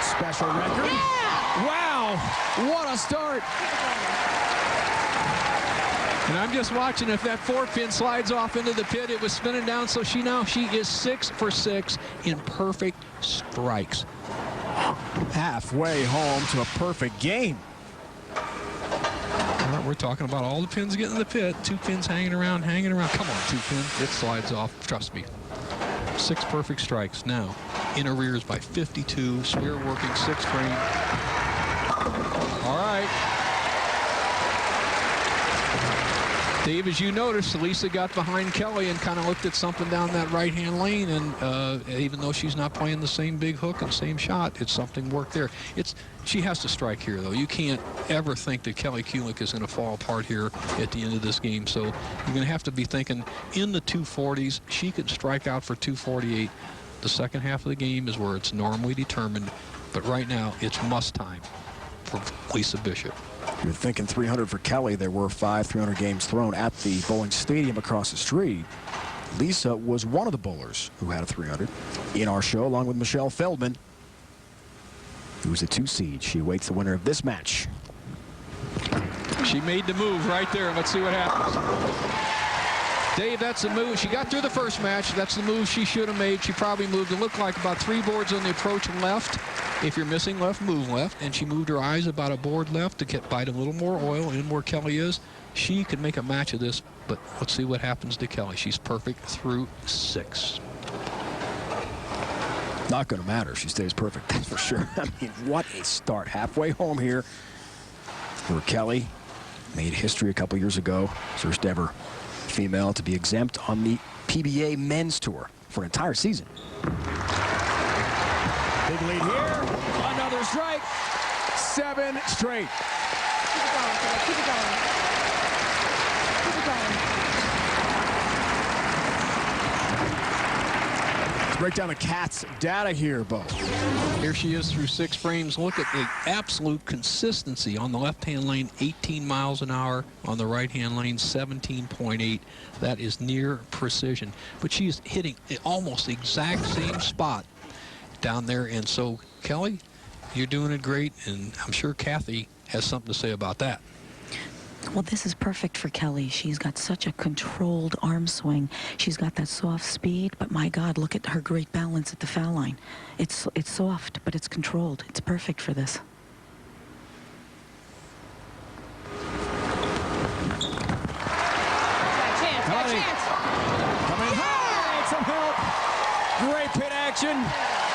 Special record. Yeah! Wow, what a start. And I'm just watching. If that 4-pin slides off into the pit, it was spinning down, so she is 6 for 6 in perfect strikes. Halfway home to a perfect game. All right, we're talking about all the pins getting in the pit. 2 pins hanging around. Come on, 2 pin. It slides off. Trust me. 6 perfect strikes. Now, in arrears by 52. Spear working 6 frame. All right. Dave, as you noticed, Lisa got behind Kelly and kind of looked at something down that right-hand lane, and even though she's not playing the same big hook and same shot, it's something worked there. She has to strike here, though. You can't ever think that Kelly Kulick is going to fall apart here at the end of this game, so you're going to have to be thinking in the 240s. She could strike out for 248. The second half of the game is where it's normally determined, but right now it's must time for Lisa Bishop. You're thinking 300 for Kelly. There were 5 300 games thrown at the bowling stadium across the street. Lisa was one of the bowlers who had a 300 in our show, along with Michelle Feldman, who was a 2 seed. She awaits the winner of this match. She made the move right there. Let's see what happens. Dave, that's the move. She got through the first match. That's the move she should have made. She probably moved. It looked like about 3 boards on the approach left. If you're missing left, move left. And she moved her eyes about a board left to bite a little more oil in where Kelly is. She could make a match of this, but let's see what happens to Kelly. She's perfect through 6. Not going to matter. She stays perfect, that's for sure. I mean, what a start. Halfway home here for Kelly. Made history a couple years ago. First ever female to be exempt on the PBA Men's Tour for an entire season. Big lead here. Another strike. 7 straight. Keep it going, Keep it going. Keep it going. Let's break down the Cats' data here, Bo. Here she is through 6 frames. Look at the absolute consistency on the left-hand lane, 18 miles an hour. On the right-hand lane, 17.8. That is near precision. But she is hitting almost the exact same spot down there. And so, Kelly, you're doing it great. And I'm sure Kathy has something to say about that. Well, this is perfect for Kelly. She's got such a controlled arm swing. She's got that soft speed, but my God, look at her great balance at the foul line. It's soft, but it's controlled. It's perfect for this. Coming high, some help. Great pit action.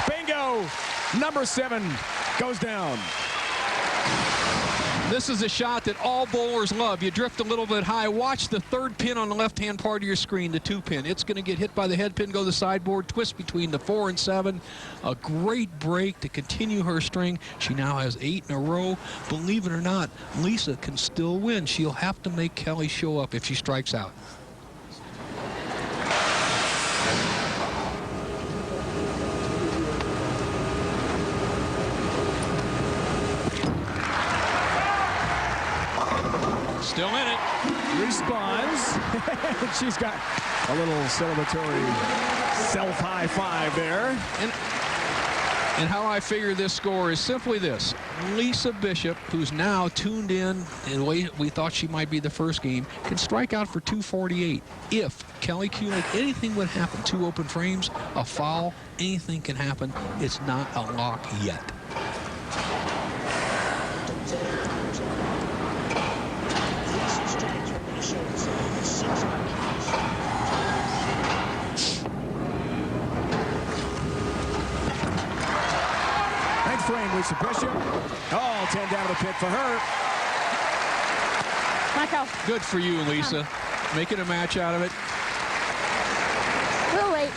Bingo. Number 7 goes down. This is a shot that all bowlers love. You drift a little bit high. Watch the 3rd pin on the left-hand part of your screen, the 2 pin. It's going to get hit by the head pin, go to the sideboard, twist between the 4 and 7. A great break to continue her string. She now has 8 in a row. Believe it or not, Lisa can still win. She'll have to make Kelly show up if she strikes out. Still in it. Responds. She's got a little celebratory self-high five there. And how I figure this score is simply this. Lisa Bishop, who's now tuned in the way we thought she might be the first game, can strike out for 248. If Kelly Kulick, anything would happen. 2 open frames, a foul, anything can happen. It's not a lock yet. Frame, Lisa Bishop. Oh, 10 down to the pit for her. Knockout. Good for you, Lisa. making a match out of it. A little late.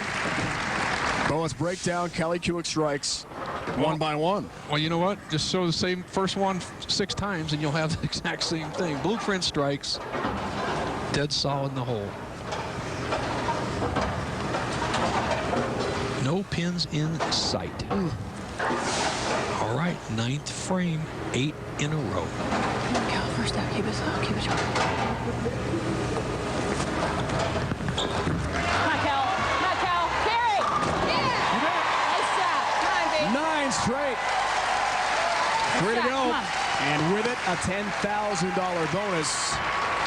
Well, let's break down Kelly Kulick strikes one by one. Well, you know what? Just show the same first one 6 times, and you'll have the exact same thing. Blueprint strikes, dead solid in the hole. No pins in sight. All right, 9th frame, 8 in a row. Cal, first out. Keep it slow. Keep it sharp. Come on, Cal. Come on, Cal. Carry. Yeah. Nice shot. Come on, baby. 9 straight. Way to shot. go. Come on. And with it, a $10,000 bonus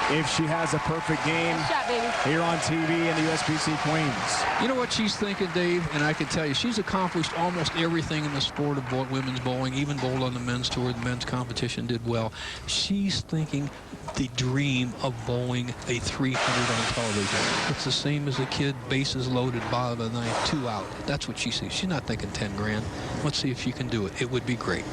if she has a perfect game Nice shot, baby. here on TV in the USBC Queens. You know what she's thinking, Dave? And I can tell you, she's accomplished almost everything in the sport of women's bowling, even bowled on the men's tour. The men's competition did well. She's thinking the dream of bowling a 300 on television. It's the same as a kid, bases loaded, bottom of the ninth, 2 out. That's what she sees. She's not thinking 10 grand. Let's see if she can do it. It would be great.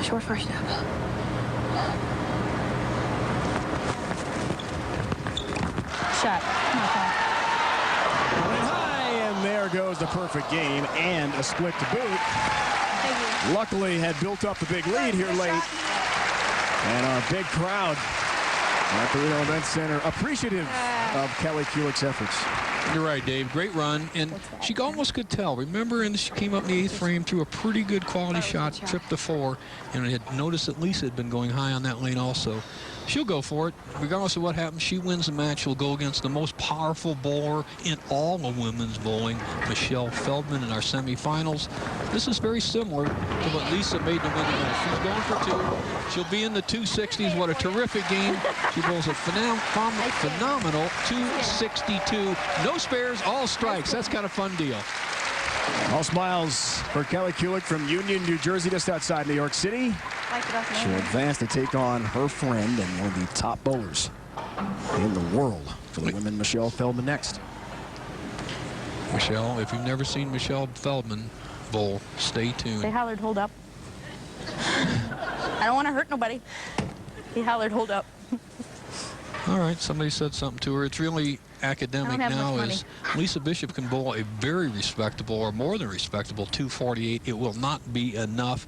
Short first step. Shot. Come on, Cal. Went high, and there goes the perfect game and a split to boot. Thank you. Luckily, had built up a big lead here late. And a big crowd at the Reno Event Center appreciative of Kelly Kulick's efforts. You're right, Dave. Great run. And she almost could tell. Remember, and she came up in the 8th frame, threw a pretty good quality shot, tripped to 4, and I had noticed that Lisa had been going high on that lane also. She'll go for it. Regardless of what happens, she wins the match. She'll go against the most powerful bowler in all of women's bowling, Michelle Feldman, in our semifinals. This is very similar to what Lisa made to win the match. She's going for 2. She'll be in the 260s. What a terrific game. She bowls a phenomenal 262. No spares, all strikes. That's kind of fun deal. All smiles for Kelly Kulick from Union, New Jersey, just outside New York City. She'll advance to take on her friend and one of the top bowlers in the world for the women, Michelle Feldman, next. Michelle, if you've never seen Michelle Feldman bowl, stay tuned. They hollered, hold up. I don't want to hurt nobody. He hollered, hold up. All right, somebody said something to her. It's really academic now. Is Lisa Bishop can bowl a very respectable, or more than respectable, 248. It will not be enough,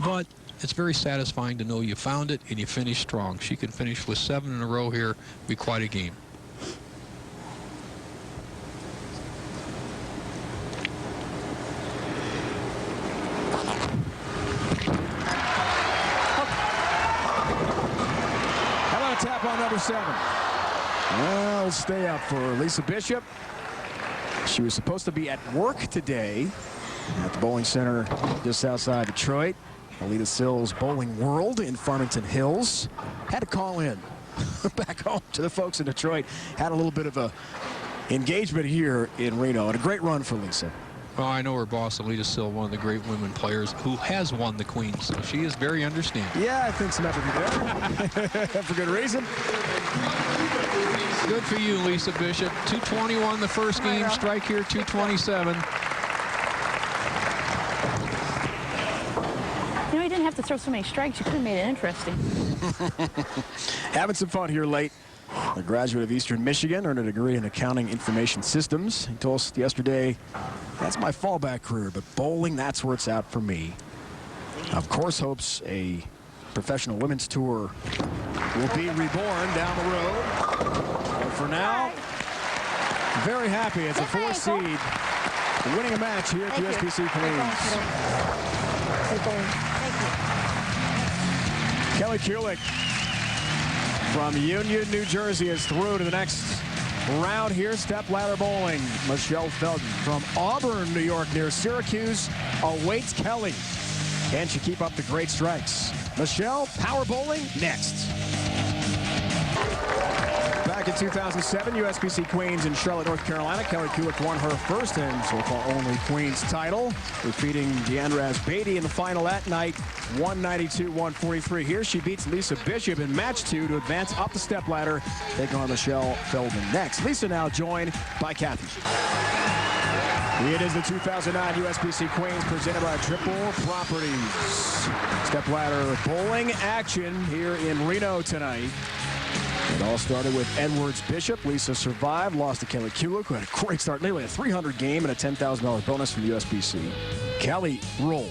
but it's very satisfying to know you found it and you finished strong. She can finish with 7 in a row here. Be quite a game. How about a tap on number 7? Well, stay up for Lisa Bishop. She was supposed to be at work today at the bowling center just outside Detroit. Alita Sills Bowling World in Farmington Hills. Had to call in back home to the folks in Detroit. Had a little bit of a engagement here in Reno, and a great run for Lisa. Well, I know her boss, Alita Sills, one of the great women players who has won the Queens, so she is very understanding. Yeah, I think some empathy there for good reason. Good for you, Lisa Bishop. 221 the first game, strike here 227. You know, he didn't have to throw so many strikes. You could have made it interesting. Having some fun here late. A graduate of Eastern Michigan, earned a degree in accounting information systems. He told us yesterday, that's my fallback career, but bowling, that's where it's at for me. Of course, hopes a professional women's tour will be reborn down the road. But for now, very happy as a 4th seed, winning a match here at the USBC Queens. Kelly Kulick from Union, New Jersey is through to the next round here. Step ladder bowling. Michelle Feldman from Auburn, New York, near Syracuse, awaits Kelly. Can she keep up the great strikes? Michelle, power bowling next. Back in 2007, USBC Queens in Charlotte, North Carolina, Kelly Kulick won her first and so-called only Queens title, defeating Deandra Beatty in the final that night, 192-143. Here she beats Lisa Bishop in match 2 to advance up the stepladder, taking on Michelle Feldman next. Lisa now joined by Kathy. It is the 2009 USBC Queens presented by Triple Properties. Stepladder bowling action here in Reno tonight. It all started with Edwards Bishop. Lisa survived, lost to Kelly Kulick, who had a great start, nearly a 300 game and a $10,000 bonus from USBC. Kelly rolled.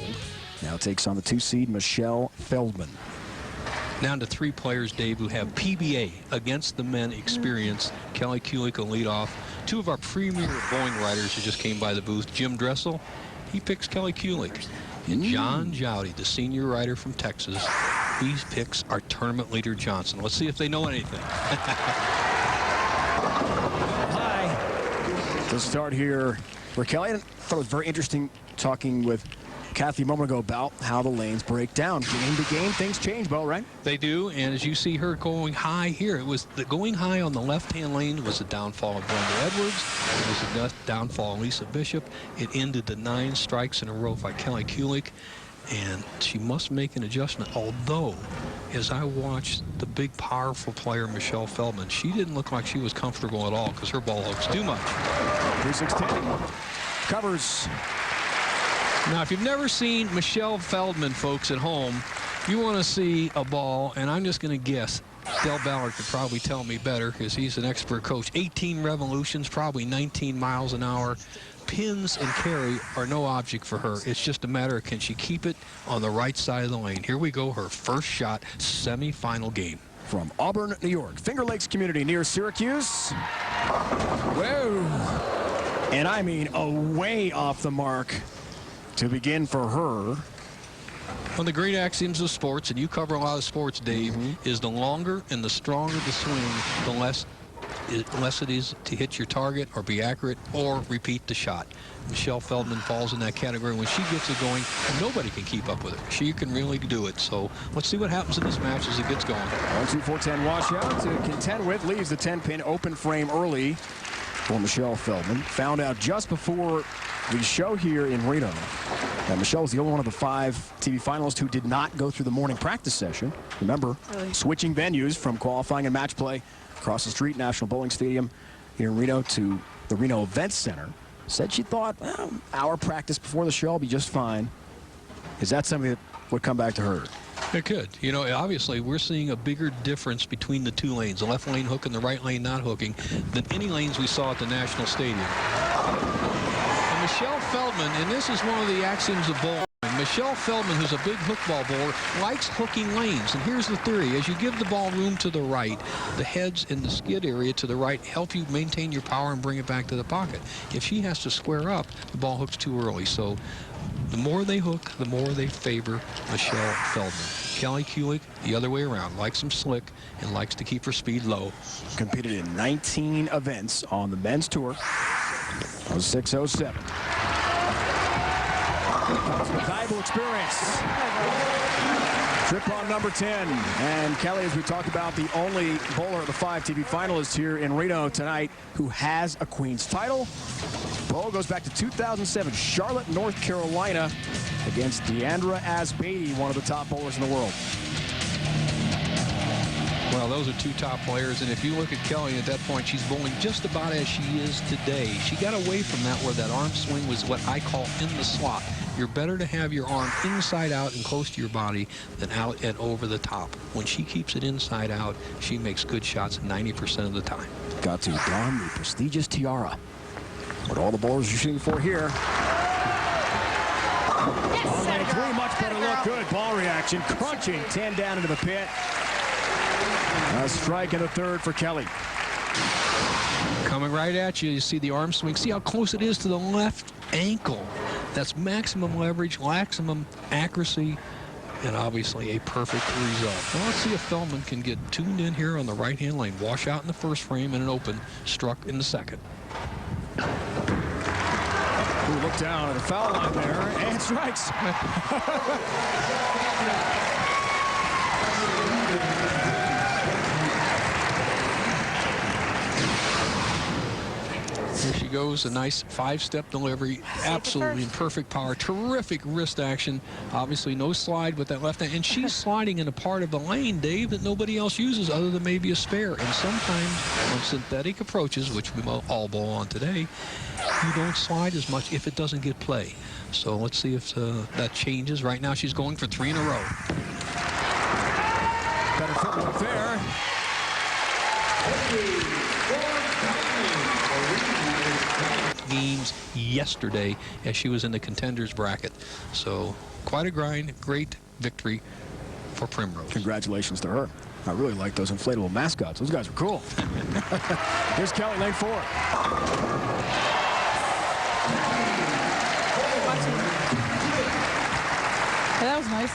Now takes on the 2 seed Michelle Feldman. Down to 3 players, Dave, who have PBA against the men experience. Kelly Kulick will lead off. 2 of our premier bowling riders who just came by the booth, Jim Dressel, he picks Kelly Kulick. And John Jowdy, the senior rider from Texas, he picks our tournament leader, Johnson. Let's see if they know anything. Hi. To start here for Kelly, I thought it was very interesting talking with Kathy a moment ago about how the lanes break down. Game to game, things change, Bo, right? They do, and as you see her going high here, it was the going high on the left-hand lane was the downfall of Brenda Edwards. It was the downfall of Lisa Bishop. It ended the 9 strikes in a row by Kelly Kulick, and she must make an adjustment. Although, as I watched the big, powerful player, Michelle Feldman, she didn't look like she was comfortable at all because her ball looks too much. 3-6-10. Covers. Now, if you've never seen Michelle Feldman, folks, at home, you want to see a ball, and I'm just going to guess. Del Ballard could probably tell me better because he's an expert coach. 18 revolutions, probably 19 miles an hour. Pins and carry are no object for her. It's just a matter of can she keep it on the right side of the lane. Here we go, her first shot, semifinal game. From Auburn, New York, Finger Lakes community near Syracuse. Whoa. And I mean away off the mark. To begin for her. One of the great axioms of sports, and you cover a lot of sports, Dave, is the longer and the stronger the swing, the less it is to hit your target or be accurate or repeat the shot. Michelle Feldman falls in that category. When she gets it going, nobody can keep up with her. She can really do it. So let's see what happens in this match as it gets going. 1-2-4-10 washout to contend with. Leaves the 10-pin open frame early for Michelle Feldman. Found out just before the show here in Reno that Michelle was the only one of the 5 TV finalists who did not go through the morning practice session. Remember, switching venues from qualifying and match play across the street, National Bowling Stadium here in Reno to the Reno Events Center. Said she thought, well, hour practice before the show will be just fine. Is that something that would come back to her? It could. You know, obviously, we're seeing a bigger difference between the 2 lanes, the left lane hook and the right lane not hooking, than any lanes we saw at the National Stadium. And Michelle Feldman, and this is one of the axioms of bowling, Michelle Feldman, who's a big hook ball bowler, likes hooking lanes. And here's the theory. As you give the ball room to the right, the heads in the skid area to the right help you maintain your power and bring it back to the pocket. If she has to square up, the ball hooks too early. So the more they hook, the more they favor Michelle Feldman. Kelly Kulick, the other way around, likes them slick and likes to keep her speed low. Competed in 19 events on the men's tour. 06-07. Valuable experience. Trip on number 10. And Kelly, as we talked about, the only bowler of the 5 TV finalists here in Reno tonight who has a Queen's title. Ball goes back to 2007, Charlotte, North Carolina, against Deandra Asbeatty, one of the top bowlers in the world. Well, those are 2 top players, and if you look at Kelly at that point, she's bowling just about as she is today. She got away from that where that arm swing was what I call in the slot. You're better to have your arm inside out and close to your body than out and over the top. When she keeps it inside out, she makes good shots 90% of the time. Got to don the prestigious tiara. What all the bowlers are shooting for here. On lane 3, much better look. Good ball reaction. Crunching 10 down into the pit. A strike in the 3rd for Kelly. Coming right at you, you see the arm swing. See how close it is to the left ankle. That's maximum leverage, maximum accuracy, and obviously a perfect result. Well, let's see if Feldman can get tuned in here on the right-hand lane. Wash out in the first frame and an open, struck in the second. Ooh, look down at the foul line there, and strikes. Here she goes, a nice 5-step delivery, absolutely in perfect power, terrific wrist action. Obviously no slide with that left hand, and she's sliding in a part of the lane, Dave, that nobody else uses other than maybe a spare. And sometimes on synthetic approaches, which we all bowl on today, you don't slide as much if it doesn't get play. So let's see if that changes. Right now she's going for 3 in a row. Better footwork there. Games yesterday as she was in the contenders bracket. So quite a grind, great victory for Primrose. Congratulations to her. I really like those inflatable mascots. Those guys were cool. Here's Kelly, lane 4. Hey, that was nice.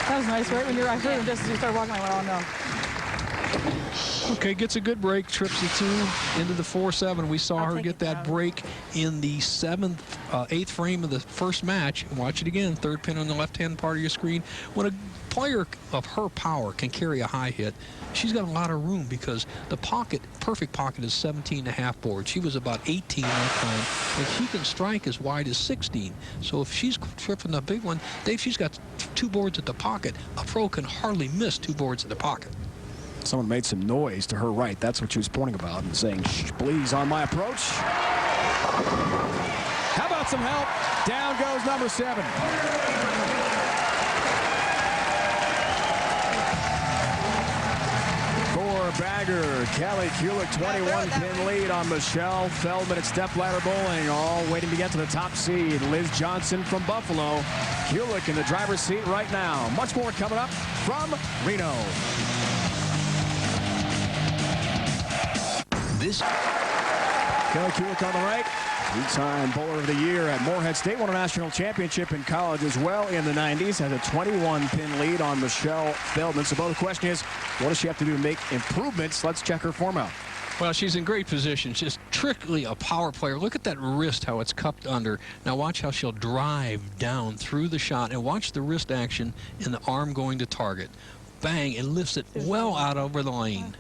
That was nice, right? When I heard him just as you started walking, I went, oh no. Okay, gets a good break, trips the 2 into the 4-7. We saw her get that break in the 8th frame of the first match. Watch it again, 3rd pin on the left-hand part of your screen. When a player of her power can carry a high hit, she's got a lot of room because the pocket, perfect pocket, is 17.5 boards. She was about 18 that time, and she can strike as wide as 16. So if she's tripping the big one, Dave, she's got 2 boards at the pocket. A pro can hardly miss 2 boards at the pocket. Someone made some noise to her right. That's what she was pointing about and saying, shh, please, on my approach. How about some help? Down goes number 7. For Bagger, Kelly Kulick, 21-pin lead on Michelle Feldman at stepladder bowling, all waiting to get to the top seed. Liz Johnson from Buffalo. Kulick in the driver's seat right now. Much more coming up from Reno. Kelly Kulick on the right, 2-time bowler of the year at Morehead State, won a national championship in college as well in the 90s, has a 21-pin lead on Michelle Feldman. So, Bo, the question is, what does she have to do to make improvements? Let's check her form out. Well, she's in great position. She's strictly a power player. Look at that wrist, how it's cupped under. Now watch how she'll drive down through the shot, and watch the wrist action and the arm going to target. Bang, and lifts it well out over the lane.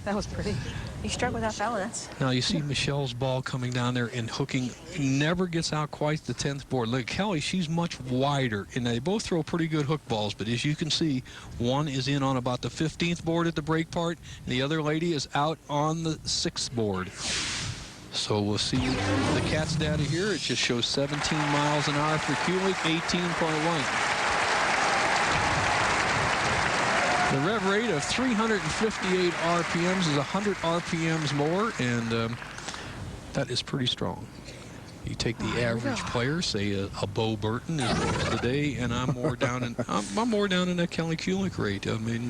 That was pretty. You struck without fouling. Now you see Michelle's ball coming down there and hooking. Never gets out quite the 10th board. Look, Kelly, she's much wider, and they both throw pretty good hook balls, but as you can see, one is in on about the 15th board at the break part, and the other lady is out on the 6th board. So we'll see the CATS data here. It just shows 17 miles an hour for Kulick, 18.1. The rev rate of 358 RPMs is 100 RPMs more, and that is pretty strong. You take the average player, say a Bo Burton is today, and I'm more down in that Kelly Kulick rate. I mean,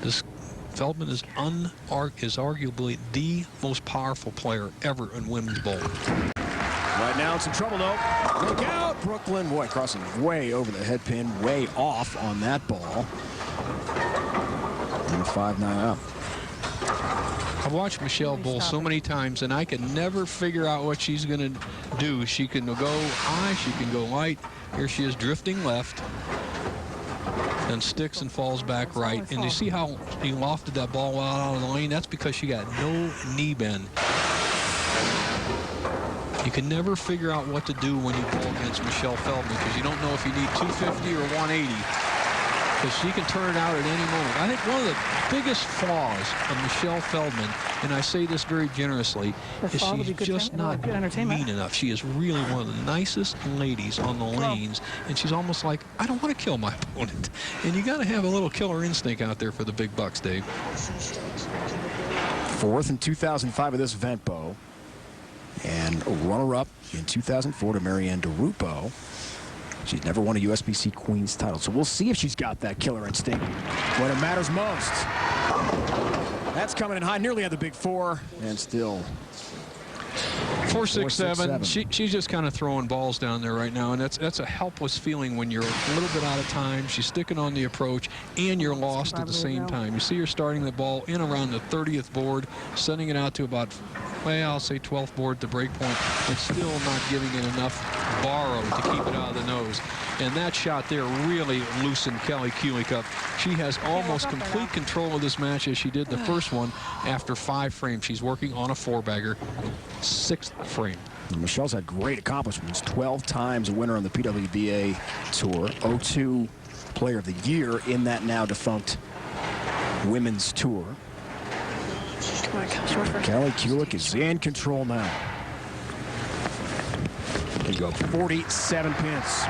this Feldman is arguably the most powerful player ever in women's bowling. Right now it's in trouble though. Look out, Brooklyn. Boy, crossing way over the head pin, way off on that ball. And a 5-9 up. I've watched Michelle bowl so many times, and I can never figure out what she's going to do. She can go high, she can go light. Here she is drifting left, then sticks and falls back right. And you see how he lofted that ball out of the lane? That's because she got no knee bend. You can never figure out what to do when you bowl against Michelle Feldman, because you don't know if you need 250 or 180. Because she can turn it out at any moment. I think one of the biggest flaws of Michelle Feldman, and I say this very generously, is she's just not mean enough. She is really one of the nicest ladies on the lanes, and she's almost like, I don't want to kill my opponent. And you got to have a little killer instinct out there for the big bucks, Dave. 4th in 2005 of this event, Bo. And runner-up in 2004 to Marianne DeRupo. She's never won a USBC Queen's title, so we'll see if she's got that killer instinct when it matters most. That's coming in high, nearly at the big 4, and still 4-6-7. She's just kind of throwing balls down there right now, and that's a helpless feeling when you're a little bit out of time. She's sticking on the approach, and you're lost at the same time. You see her starting the ball in around the 30th board, sending it out to about well, I'll say 12th board at the break point, and still not giving it enough borrow to keep it out of the nose. And that shot there really loosened Kelly Kulick up. She has almost complete control of this match as she did the first one after 5 frames. She's working on a 4-bagger, 6th frame. And Michelle's had great accomplishments. 12 times a winner on the PWBA Tour. 02 Player of the Year in that now defunct Women's Tour. Kelly Kulick is in control now. There you go, 47 pins.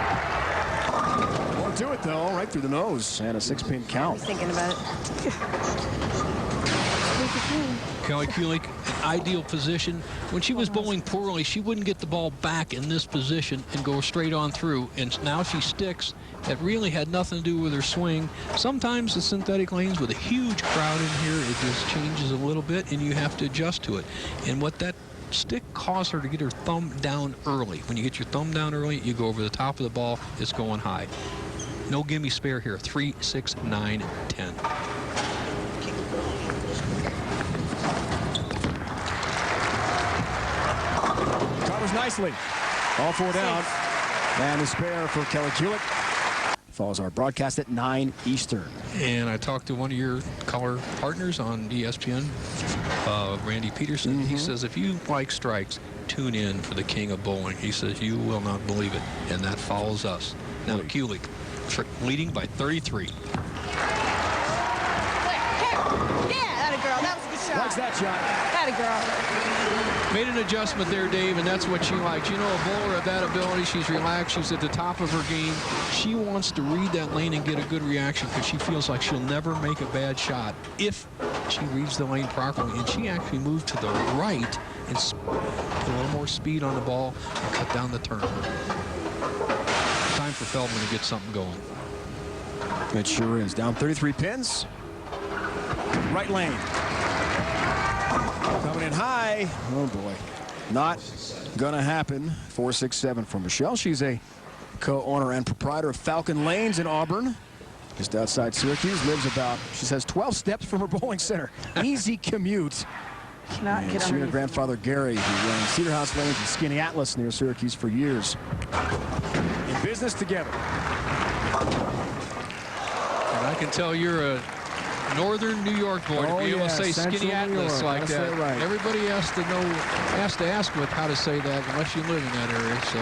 Won't do it though, right through the nose, and a 6-pin count. I was thinking about it. Kelly Kulick, ideal position. When she was bowling poorly, she wouldn't get the ball back in this position and go straight on through. And now she sticks. That really had nothing to do with her swing. Sometimes the synthetic lanes with a huge crowd in here, it just changes a little bit, and you have to adjust to it. And what that stick caused her to get her thumb down early. When you get your thumb down early, you go over the top of the ball, it's going high. No gimme spare here. 3, 6, 9, 10. Covers nicely. All 4 down. And the spare for Kelly Kulick. Follows our broadcast at 9 Eastern. And I talked to one of your color partners on ESPN, Randy Peterson. He says, if you like strikes, tune in for the king of bowling. He says, you will not believe it. And that follows us. Now, Kulick leading by 33. Yeah, atta girl. That was a good shot. Likes that shot. Atta girl. Made an adjustment there, Dave, and that's what she likes. You know, a bowler of that ability, she's relaxed, she's at the top of her game. She wants to read that lane and get a good reaction because she feels like she'll never make a bad shot if she reads the lane properly. And she actually moved to the right and put a little more speed on the ball and cut down the turn. Time for Feldman to get something going. It sure is. Down 33 pins. Right lane. Coming in high. Oh, boy. Not going to happen. 4-6-7 for Michelle. She's a co-owner and proprietor of Falcon Lanes in Auburn, just outside Syracuse. Lives about, she says, 12 steps from her bowling center. Easy commute. Cannot get She and her underneath. grandfather, Gary, who ran Cedar House Lanes and Skinny Atlas near Syracuse for years. In business together. And I can tell you're a northern New York boy to be able to say Skinny Atlas like that. Right. Everybody has to ask with how to say that unless you live in that area. So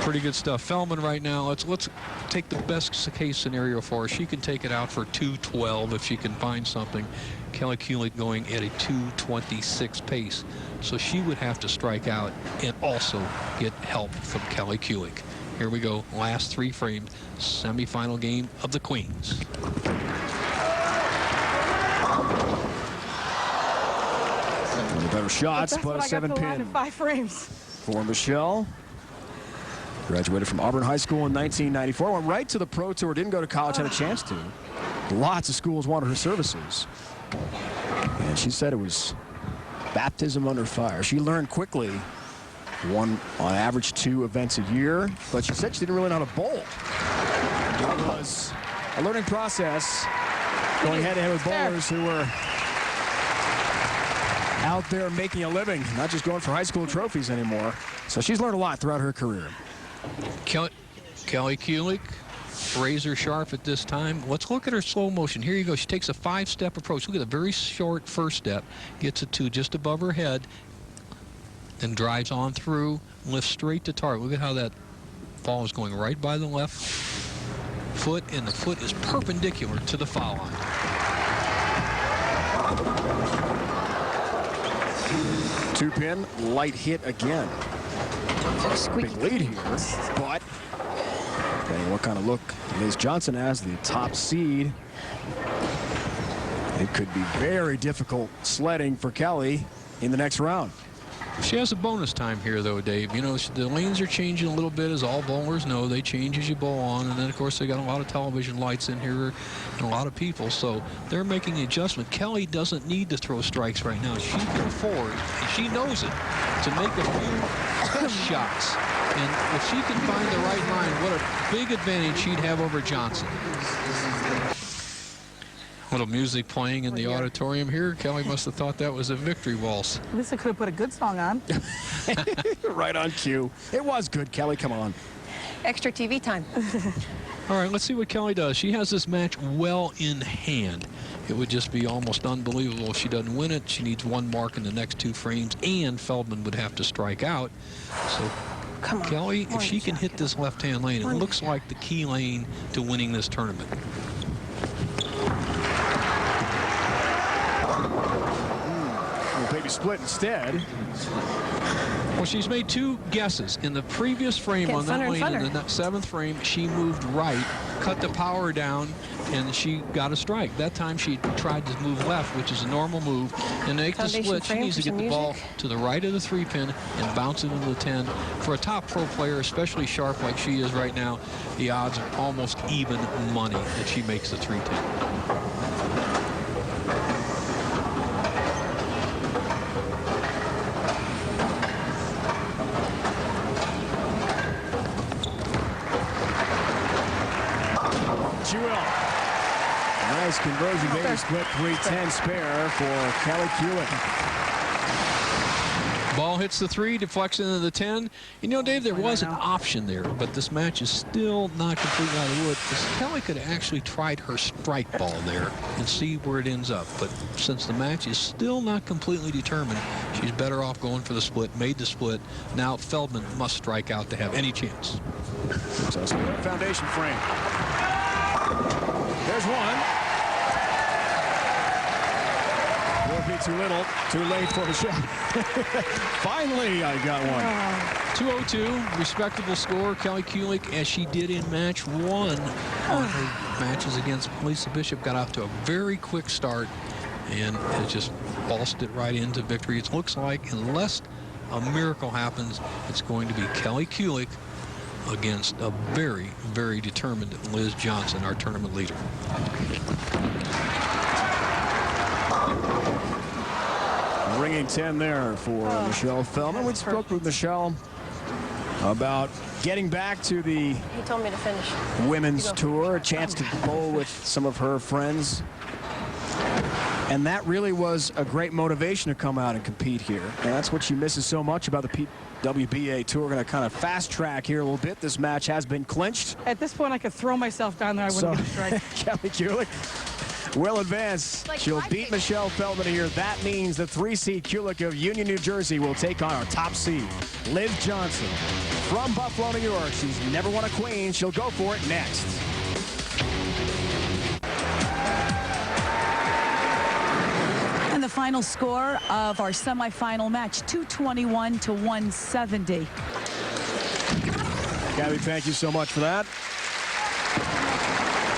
pretty good stuff. Feldman right now, let's take the best case scenario for her. She can take it out for 212 if she can find something. Kelly Kulick going at a 226 pace. So she would have to strike out and also get help from Kelly Kulick. Here we go. Last 3 frames. Semifinal game of the Queens. One of the better shots, but a 7-pin in 5 frames. for Michelle. Graduated from Auburn High School in 1994. Went right to the Pro Tour. Didn't go to college. Had a chance to. Lots of schools wanted her services. And she said it was baptism under fire. She learned quickly. Won on average 2 events a year. But she said she didn't really know how to bowl. It was a learning process. Going head-to-head with bowlers who were out there making a living, not just going for high school trophies anymore. So she's learned a lot throughout her career. Kelly Kulick, razor sharp at this time. Let's look at her slow motion. Here you go. She takes a 5-step approach. Look at the very short first step. Gets it to just above her head. Then drives on through, lifts straight to target. Look at how that ball is going right by the left foot, and the foot is perpendicular to the foul line. Two-pin, light hit again. Big lead here, but depending on what kind of look Liz Johnson has, the top seed, it could be very difficult sledding for Kelly in the next round. She has a bonus time here, though, Dave. You know, the lanes are changing a little bit, as all bowlers know. They change as you bowl on, and then, of course, they got a lot of television lights in here and a lot of people, so they're making the adjustment. Kelly doesn't need to throw strikes right now. She can afford, and she knows it, to make a few test shots. And if she can find the right line, what a big advantage she'd have over Johnson. Little music playing in the auditorium here. Kelly must have thought that was a victory waltz. Lisa could have put a good song on. Right on cue. It was good, Kelly. Come on. Extra TV time. All right, let's see what Kelly does. She has this match well in hand. It would just be almost unbelievable if she doesn't win it. She needs one mark in the next 2 frames, and Feldman would have to strike out. So, Come on. Kelly, if she can hit this left-hand lane, it looks like the key lane to winning this tournament. Baby split instead. Well, she's made 2 guesses. In the previous frame on that lane, in the 7th frame, she moved right, cut the power down, and she got a strike. That time she tried to move left, which is a normal move. And to make the split, she needs to get the ball to the right of the 3-pin and bounce it into the 10. For a top pro player, especially sharp like she is right now, the odds are almost even money that she makes the 310. Nice conversion, baby split, 310 spare for Kelly Kulick. Ball hits the 3, deflects into the 10. You know, Dave, there was an option there, but this match is still not completely out of the wood, because Kelly could have actually tried her strike ball there and see where it ends up. But since the match is still not completely determined, she's better off going for the split, made the split. Now Feldman must strike out to have any chance. So foundation frame. There's one. Won't be too little, too late for Michelle. Finally, I got one. 202, respectable score. Kelly Kulick, as she did in match 1 on her matches against Lisa Bishop, got off to a very quick start and has just bossed it right into victory. It looks like, unless a miracle happens, it's going to be Kelly Kulick against a very, very determined Liz Johnson, our tournament leader. Ringing 10 there for Michelle Feldman. We spoke with Michelle about getting back to the He told me to finish. women's tour, a chance to bowl with some of her friends. And that really was a great motivation to come out and compete here. And that's what she misses so much about the WBA tour. We're going to kind of fast track here a little bit. This match has been clinched. At this point, I could throw myself down there. I wouldn't get a strike. Kelly Kulick will advance. She'll beat Michelle Feldman here. That means the 3-seed Kulick of Union, New Jersey will take on our top seed, Liz Johnson from Buffalo, New York. She's never won a queen. She'll go for it next. And the final score of our semifinal match, 221 to 170. Gabby, thank you so much for that.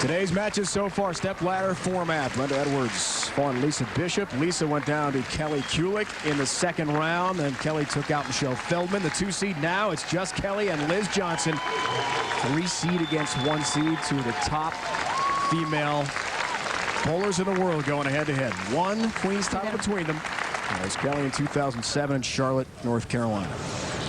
Today's matches so far, step ladder format. Brenda Edwards fought Lisa Bishop. Lisa went down to Kelly Kulick in the 2nd round, and Kelly took out Michelle Feldman. The 2-seed now, it's just Kelly and Liz Johnson. 3-seed against 1-seed, 2 of the top female bowlers in the world going head-to-head. 1 Queen's title between them. That was Kelly in 2007 in Charlotte, North Carolina.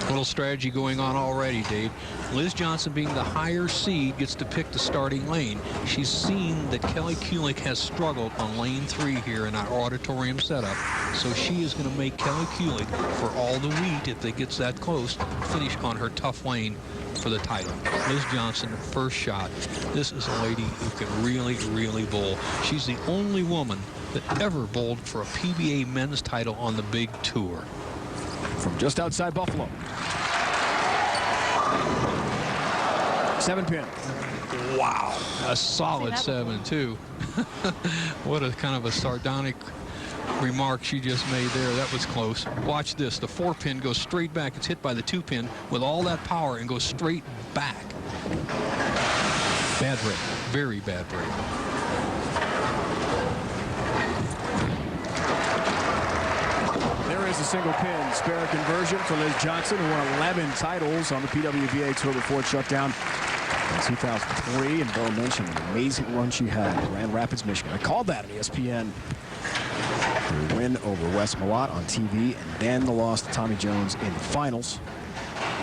A little strategy going on already, Dave. Liz Johnson, being the higher seed, gets to pick the starting lane. She's seen that Kelly Kulick has struggled on lane 3 here in our auditorium setup, so she is going to make Kelly Kulick, for all the wheat, if they gets that close, finish on her tough lane for the title. Liz Johnson, first shot. This is a lady who can really, really bowl. She's the only woman that ever bowled for a PBA men's title on the big tour. From just outside Buffalo. 7-pin. Wow. A solid 7, too. What a kind of a sardonic remark she just made there. That was close. Watch this. The 4-pin goes straight back. It's hit by the 2-pin with all that power and goes straight back. Bad break. Very bad break. There is a single pin spare conversion for Liz Johnson, who won 11 titles on the PWBA tour before it shut down in 2003. And Bo mentioned the amazing run she had in Grand Rapids, Michigan. I called that on ESPN. The win over Wes Malott on TV, and then the loss to Tommy Jones in the finals.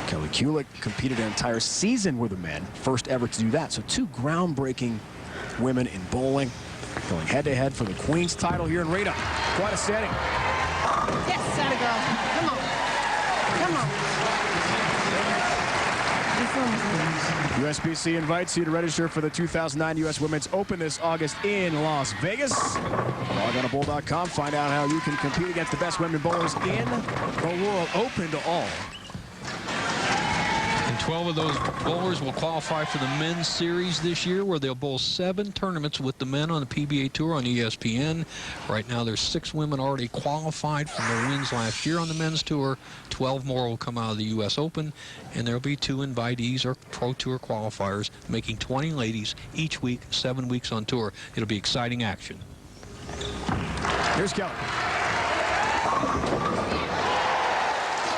Kelly Kulick competed an entire season with the men, first ever to do that. So 2 groundbreaking women in bowling. going head-to-head for the Queens title here in Reno. Quite a setting. Yes, atta girl. Come on. Come on. USBC invites you to register for the 2009 U.S. Women's Open this August in Las Vegas. Log on to bowl.com. Find out how you can compete against the best women bowlers in the world. Open to all. And 12 of those bowlers will qualify for the men's series this year, where they'll bowl 7 tournaments with the men on the PBA Tour on ESPN. Right now, there's 6 women already qualified from their wins last year on the men's tour. 12 more will come out of the U.S. Open, and there'll be 2 invitees or Pro Tour qualifiers, making 20 ladies each week, 7 weeks on tour. It'll be exciting action. Here's Kelly.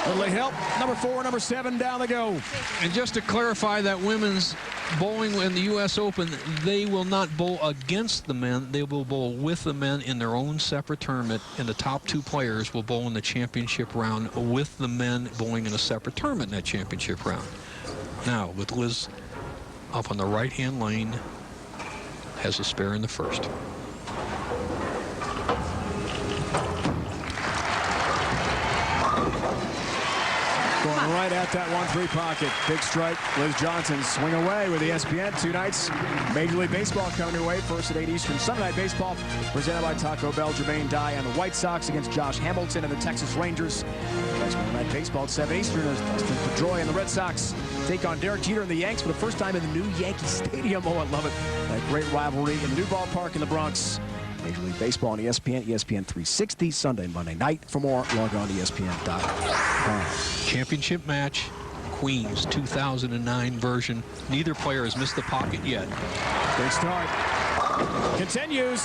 Little late help. Number 4, number 7, down they go. And just to clarify that women's bowling in the U.S. Open, they will not bowl against the men. They will bowl with the men in their own separate tournament, and the top 2 players will bowl in the championship round with the men bowling in a separate tournament in that championship round. Now, with Liz up on the right-hand lane, has a spare in the first. Going right at that 1-3 pocket. Big strike. Liz Johnson swing away with ESPN. 2 nights. Major League Baseball coming your way. First at 8 Eastern. Sunday Night Baseball presented by Taco Bell. Jermaine Dye and the White Sox against Josh Hamilton and the Texas Rangers. Next Monday Night Baseball at 7 Eastern. Dustin Pedroia and the Red Sox take on Derek Jeter and the Yanks for the first time in the new Yankee Stadium. Oh, I love it. That great rivalry in the new ballpark in the Bronx. Major League Baseball on ESPN, ESPN 360, Sunday and Monday night. For more, log on to ESPN.com. Championship match, Queens 2009 version. Neither player has missed the pocket yet. Good start. Continues.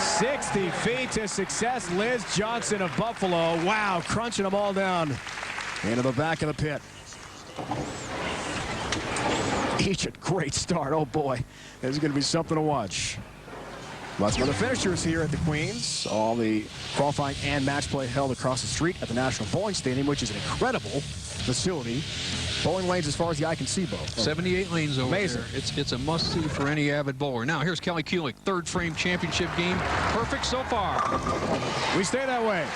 60 feet to success. Liz Johnson of Buffalo. Wow, crunching them all down into the back of the pit. Each a great start. Oh, boy. This is going to be something to watch. Lots of other finishers here at the Queens. All the qualifying and match play held across the street at the National Bowling Stadium, which is an incredible facility. Bowling lanes as far as the eye can see, Bo. 78 lanes over Amazing. there. It's a must-see for any avid bowler. Now, here's Kelly Kulick, 3rd frame championship game. Perfect so far. We stay that way.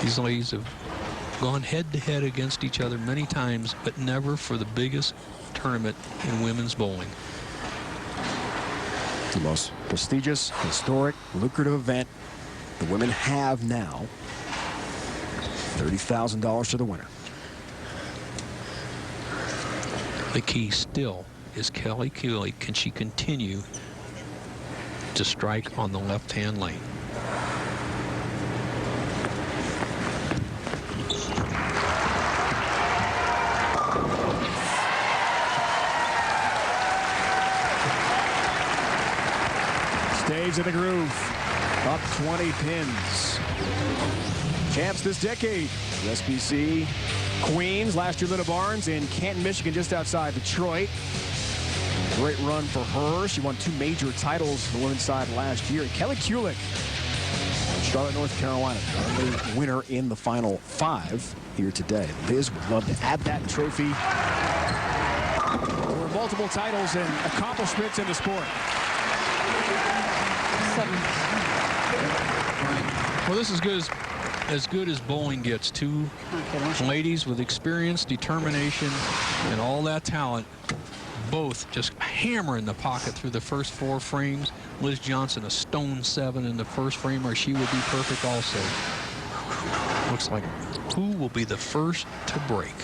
These ladies have gone head-to-head against each other many times, but never for the biggest tournament in women's bowling. The most prestigious, historic, lucrative event the women have now. $30,000 to the winner. The key still is Kelly Kulick. Can she continue to strike on the left-hand lane? Stays in the groove. Up 20 pins. Champs this decade. USBC Queens. Last year, Linda Barnes in Canton, Michigan, just outside Detroit. Great run for her. She won 2 major titles on the women's side last year. Kelly Kulick, Charlotte, North Carolina, the winner in the final 5 here today. Liz would love to add that trophy. There were multiple titles and accomplishments in the sport. Well, this is as good as bowling gets. 2 ladies with experience, determination, and all that talent, both just hammering the pocket through the first 4 frames. Liz Johnson a stone 7 in the first frame, or she would be perfect also. Looks like who will be the first to break?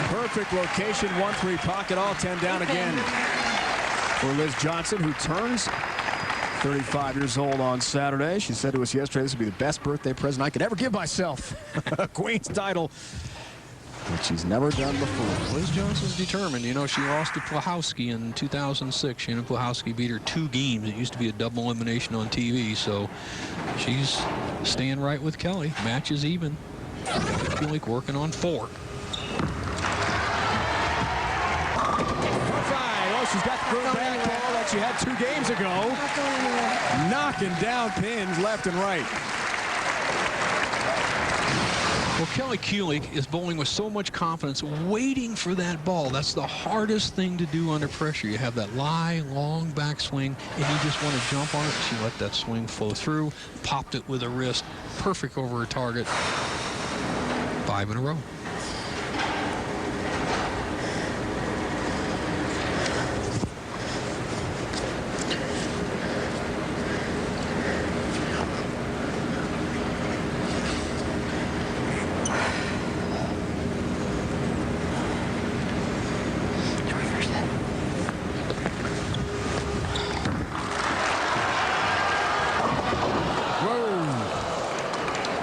Perfect location, 1-3 pocket, all 10 down again for Liz Johnson, who turns 35 years old on Saturday. She said to us yesterday, this would be the best birthday present I could ever give myself. A Queen's title, which she's never done before. Liz Johnson's determined. You know, she lost to Plahowski in 2006. Shannon Plahowski beat her 2 games. It used to be a double elimination on TV, so she's staying right with Kelly. Match is even. Kulick working on 4. Oh, she's got the throwback ball that she had 2 games ago. Knocking down pins left and right. Well, Kelly Kulick is bowling with so much confidence, waiting for that ball. That's the hardest thing to do under pressure. You have that long backswing, and you just want to jump on it. She let that swing flow through, popped it with a wrist, perfect over her target. 5 in a row.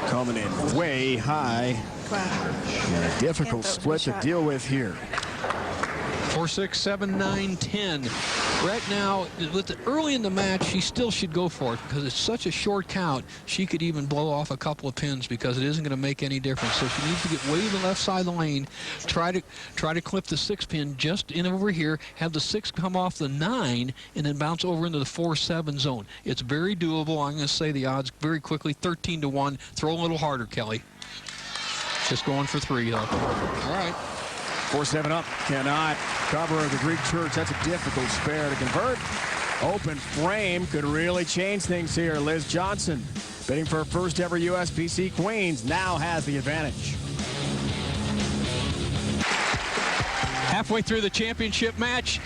Coming in way high. And a difficult split to deal with here. 4, 6, 7, 9, 10. Right now, early in the match, she still should go for it because it's such a short count. She could even blow off a couple of pins because it isn't going to make any difference. So she needs to get way to the left side of the lane, try to clip the 6 pin just in over here, have the 6 come off the 9, and then bounce over into the 4-7 zone. It's very doable. I'm going to say the odds very quickly, 13-1. Throw a little harder, Kelly. Just going for 3, though. All right. 4-7 up. Cannot cover the Greek Church. That's a difficult spare to convert. Open frame could really change things here. Liz Johnson, bidding for her first ever USBC Queens, now has the advantage. Halfway through the championship match,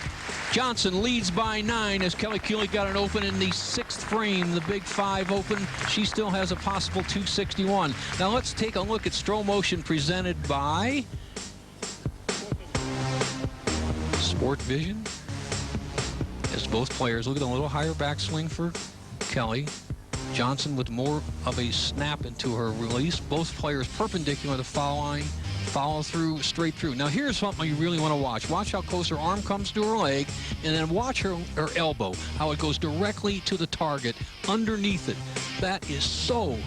Johnson leads by 9 as Kelly Kulick got an open in the 6th frame, the big 5 open. She still has a possible 261. Now let's take a look at Stroh Motion presented by Sport Vision. As both players look at a little higher backswing for Kelly. Johnson with more of a snap into her release. Both players perpendicular to the foul line. Follow through, straight through. Now here's something you really want to watch. Watch how close her arm comes to her leg, and then watch her elbow, how it goes directly to the target underneath it. That is so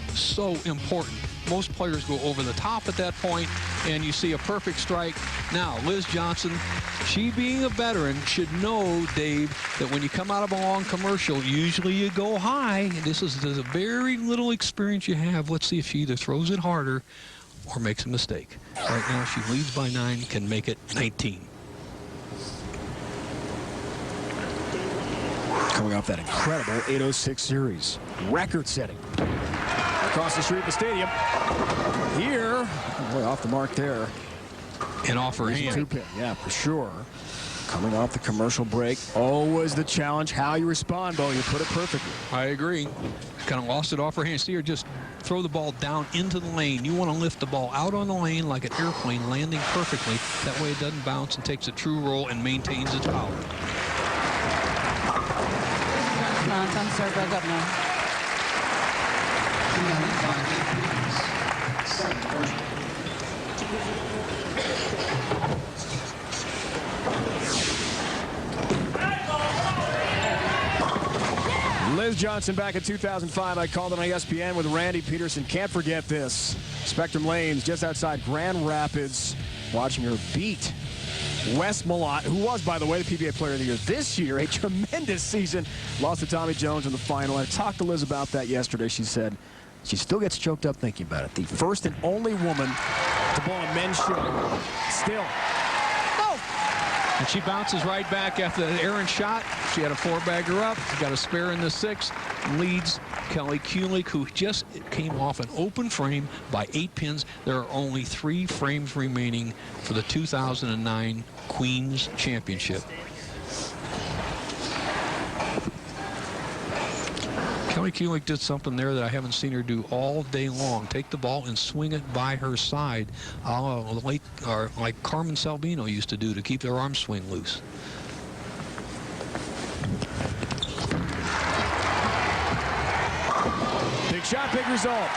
important. Most players go over the top at that point, and you see a perfect strike. Now, Liz Johnson, she being a veteran, should know, Dave, that when you come out of a long commercial, usually you go high. This is a very little experience you have. Let's see if she either throws it harder or makes a mistake. Right now, she leads by 9, can make it 19. Coming off that incredible 806 series. Record-setting. Across the street of the stadium. Here, way off the mark there. And off her hand. 2-pin, yeah, for sure. Coming off the commercial break. Always the challenge, how you respond, Bo. You put it perfectly. I agree. Kind of lost it off her hand. See her just throw the ball down into the lane. You want to lift the ball out on the lane like an airplane, landing perfectly. That way it doesn't bounce and takes a true roll and maintains its power. Time to start back up now. Liz Johnson back in 2005. I called it on ESPN with Randy Peterson. Can't forget this. Spectrum Lanes just outside Grand Rapids. Watching her beat Wes Malott, who was, by the way, the PBA Player of the Year this year. A tremendous season. Lost to Tommy Jones in the final. I talked to Liz about that yesterday. She said she still gets choked up thinking about it. The first and only woman to bowl a men's show. Still. And she bounces right back after the errant shot. She had a 4-bagger up. Got a spare in the 6th. Leads Kelly Kulick, who just came off an open frame by 8 pins. There are only 3 frames remaining for the 2009 Queens Championship. Kelly Kulick did something there that I haven't seen her do all day long. Take the ball and swing it by her side, like Carmen Salvino used to do to keep their arm swing loose. Big shot, big result.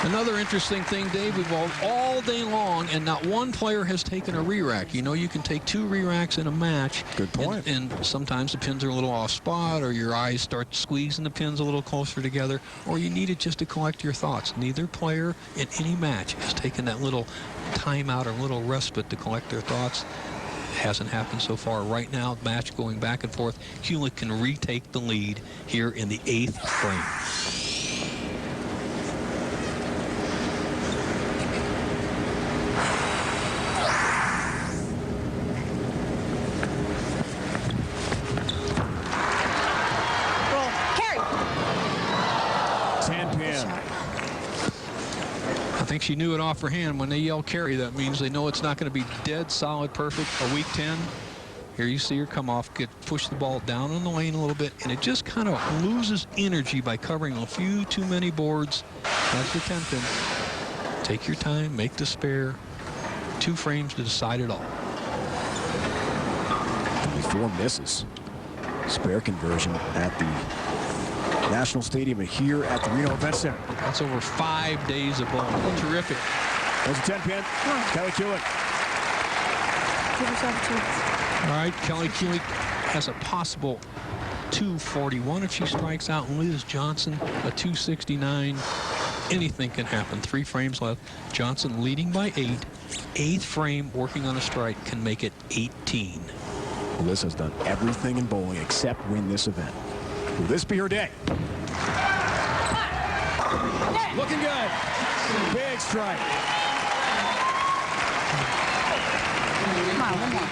Another interesting thing, Dave, we've bowled all day long, and not one player has taken a re-rack. You know, you can take 2 re-racks in a match. Good point. And sometimes the pins are a little off spot, or your eyes start squeezing the pins a little closer together, or you need it just to collect your thoughts. Neither player in any match has taken that little timeout or little respite to collect their thoughts. It hasn't happened so far. Right now, match going back and forth. Kulick can retake the lead here in the 8th frame. I think she knew it off her hand. When they yell carry, that means they know it's not going to be dead, solid, perfect, a weak 10. Here you see her come off, push the ball down on the lane a little bit, and it just kind of loses energy by covering a few too many boards. That's the 10 pin. Take your time, make the spare. 2 frames to decide it all. Only 4 misses. Spare conversion at the National Stadium and here at the Reno Event Center. That's over 5 days of bowling. Terrific. There's a 10 pin. Kelly Kulick. Give yourself a chance. All right, Kelly Kulick has a possible 241 if she strikes out. Liz Johnson, a 269. Anything can happen. 3 frames left. Johnson leading by 8. 8th frame, working on a strike, can make it 18. Liz has done everything in bowling except win this event. Will this be her day? Looking good. Big strike.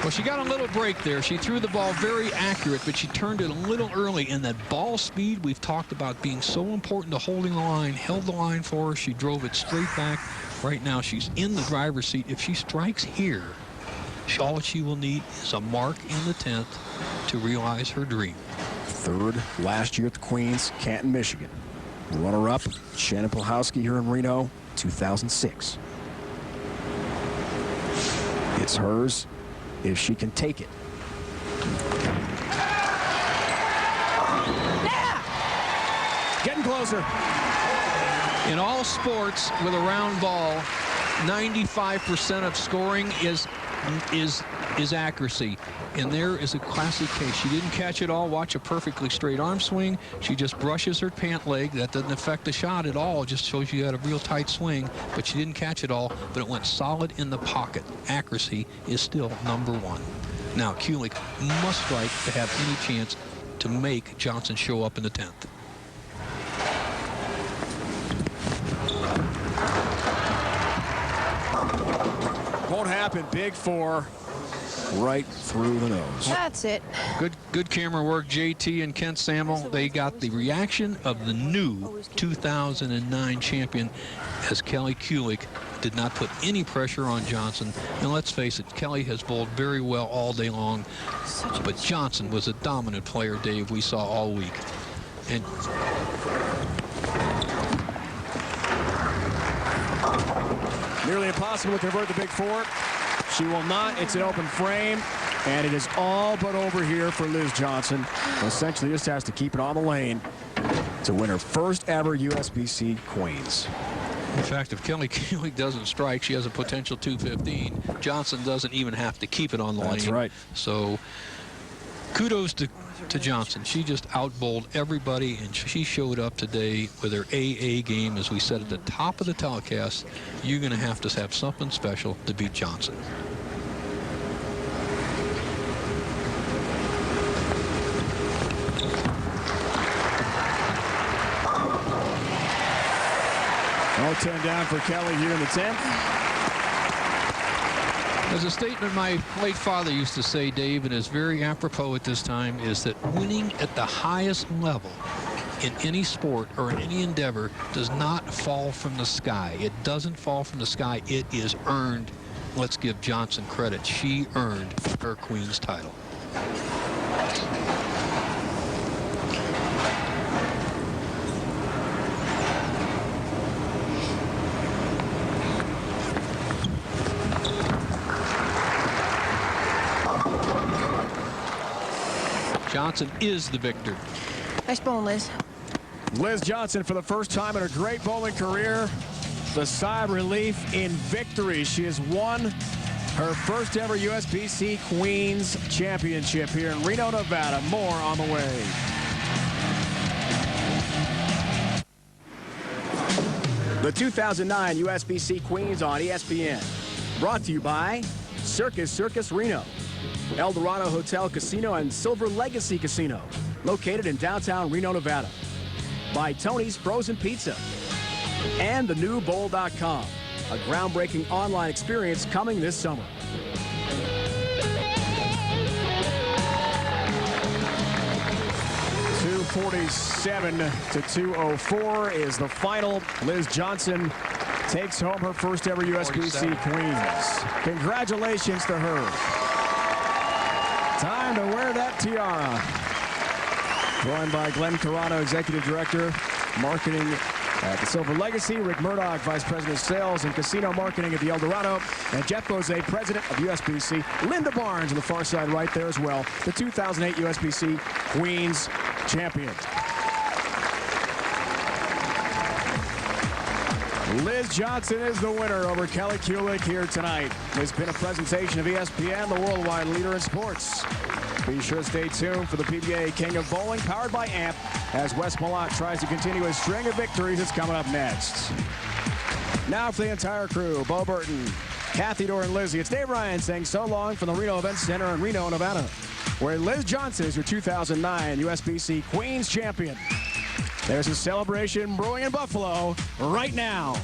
Well, she got a little break there. She threw the ball very accurate, but she turned it a little early. And that ball speed we've talked about being so important to holding the line, held the line for her. She drove it straight back. Right now, she's in the driver's seat. If she strikes here, all she will need is a mark in the 10th to realize her dream. 3rd last year at the Queens, Canton, Michigan. Runner-up, Shannon Polhowski here in Reno, 2006. It's hers if she can take it. Getting closer. In all sports with a round ball, 95% of scoring is accuracy. And there is a classic case. She didn't catch it all. Watch a perfectly straight arm swing. She just brushes her pant leg. That doesn't affect the shot at all. It just shows you had a real tight swing. But she didn't catch it all, but it went solid in the pocket. Accuracy is still #1. Now, Kulick must strike to have any chance to make Johnson show up in the 10th. Won't happen. Big 4. Right through the nose. That's it. Good camera work, JT and Kent Samuel. They got the reaction of the new 2009 champion as Kelly Kulick did not put any pressure on Johnson. And let's face it, Kelly has bowled very well all day long. But Johnson was a dominant player, Dave, we saw all week. And nearly impossible to convert the big 4. She will not. It's an open frame, and it is all but over here for Liz Johnson. Essentially, just has to keep it on the lane to win her first ever USBC Queens. In fact, if Kelly Kulick doesn't strike, she has a potential 215. Johnson doesn't even have to keep it on the lane. That's right. So kudos to Johnson. She just outbowled everybody, and she showed up today with her AA game. As we said at the top of the telecast, you're going to have something special to beat Johnson. All 10 down for Kelly here in the 10th. As a statement my late father used to say, Dave, and is very apropos at this time, is that winning at the highest level in any sport or in any endeavor does not fall from the sky. It doesn't fall from the sky. It is earned. Let's give Johnson credit. She earned her Queen's title. Johnson is the victor. Nice bowling, Liz. Liz Johnson, for the first time in her great bowling career, the sigh of relief in victory. She has won her first ever USBC Queens Championship here in Reno, Nevada. More on the way. The 2009 USBC Queens on ESPN. Brought to you by Circus Reno, El Dorado Hotel Casino and Silver Legacy Casino, located in downtown Reno, Nevada. By Tony's Frozen Pizza and the new Bowl.com, a groundbreaking online experience coming this summer. 247 to 204 is the final. Liz Johnson takes home her first ever USBC Queens. Congratulations to her. Time to wear that tiara. Joined by Glenn Carano, Executive Director, Marketing at the Silver Legacy, Rick Murdoch, Vice President of Sales and Casino Marketing at the El Dorado, and Jeff Bose, President of USBC. Linda Barnes on the far side right there as well, the 2008 USBC Queens champion. Liz Johnson is the winner over Kelly Kulick here tonight. It's been a presentation of ESPN, the worldwide leader in sports. Be sure to stay tuned for the PBA King of Bowling, powered by AMP, as Wes Malott tries to continue his string of victories. It's coming up next. Now for the entire crew, Bo Burton, Kathy Dorr, and Lizzie, it's Dave Ryan saying so long from the Reno Event Center in Reno, Nevada, where Liz Johnson is your 2009 USBC Queens champion. There's a celebration brewing in Buffalo right now.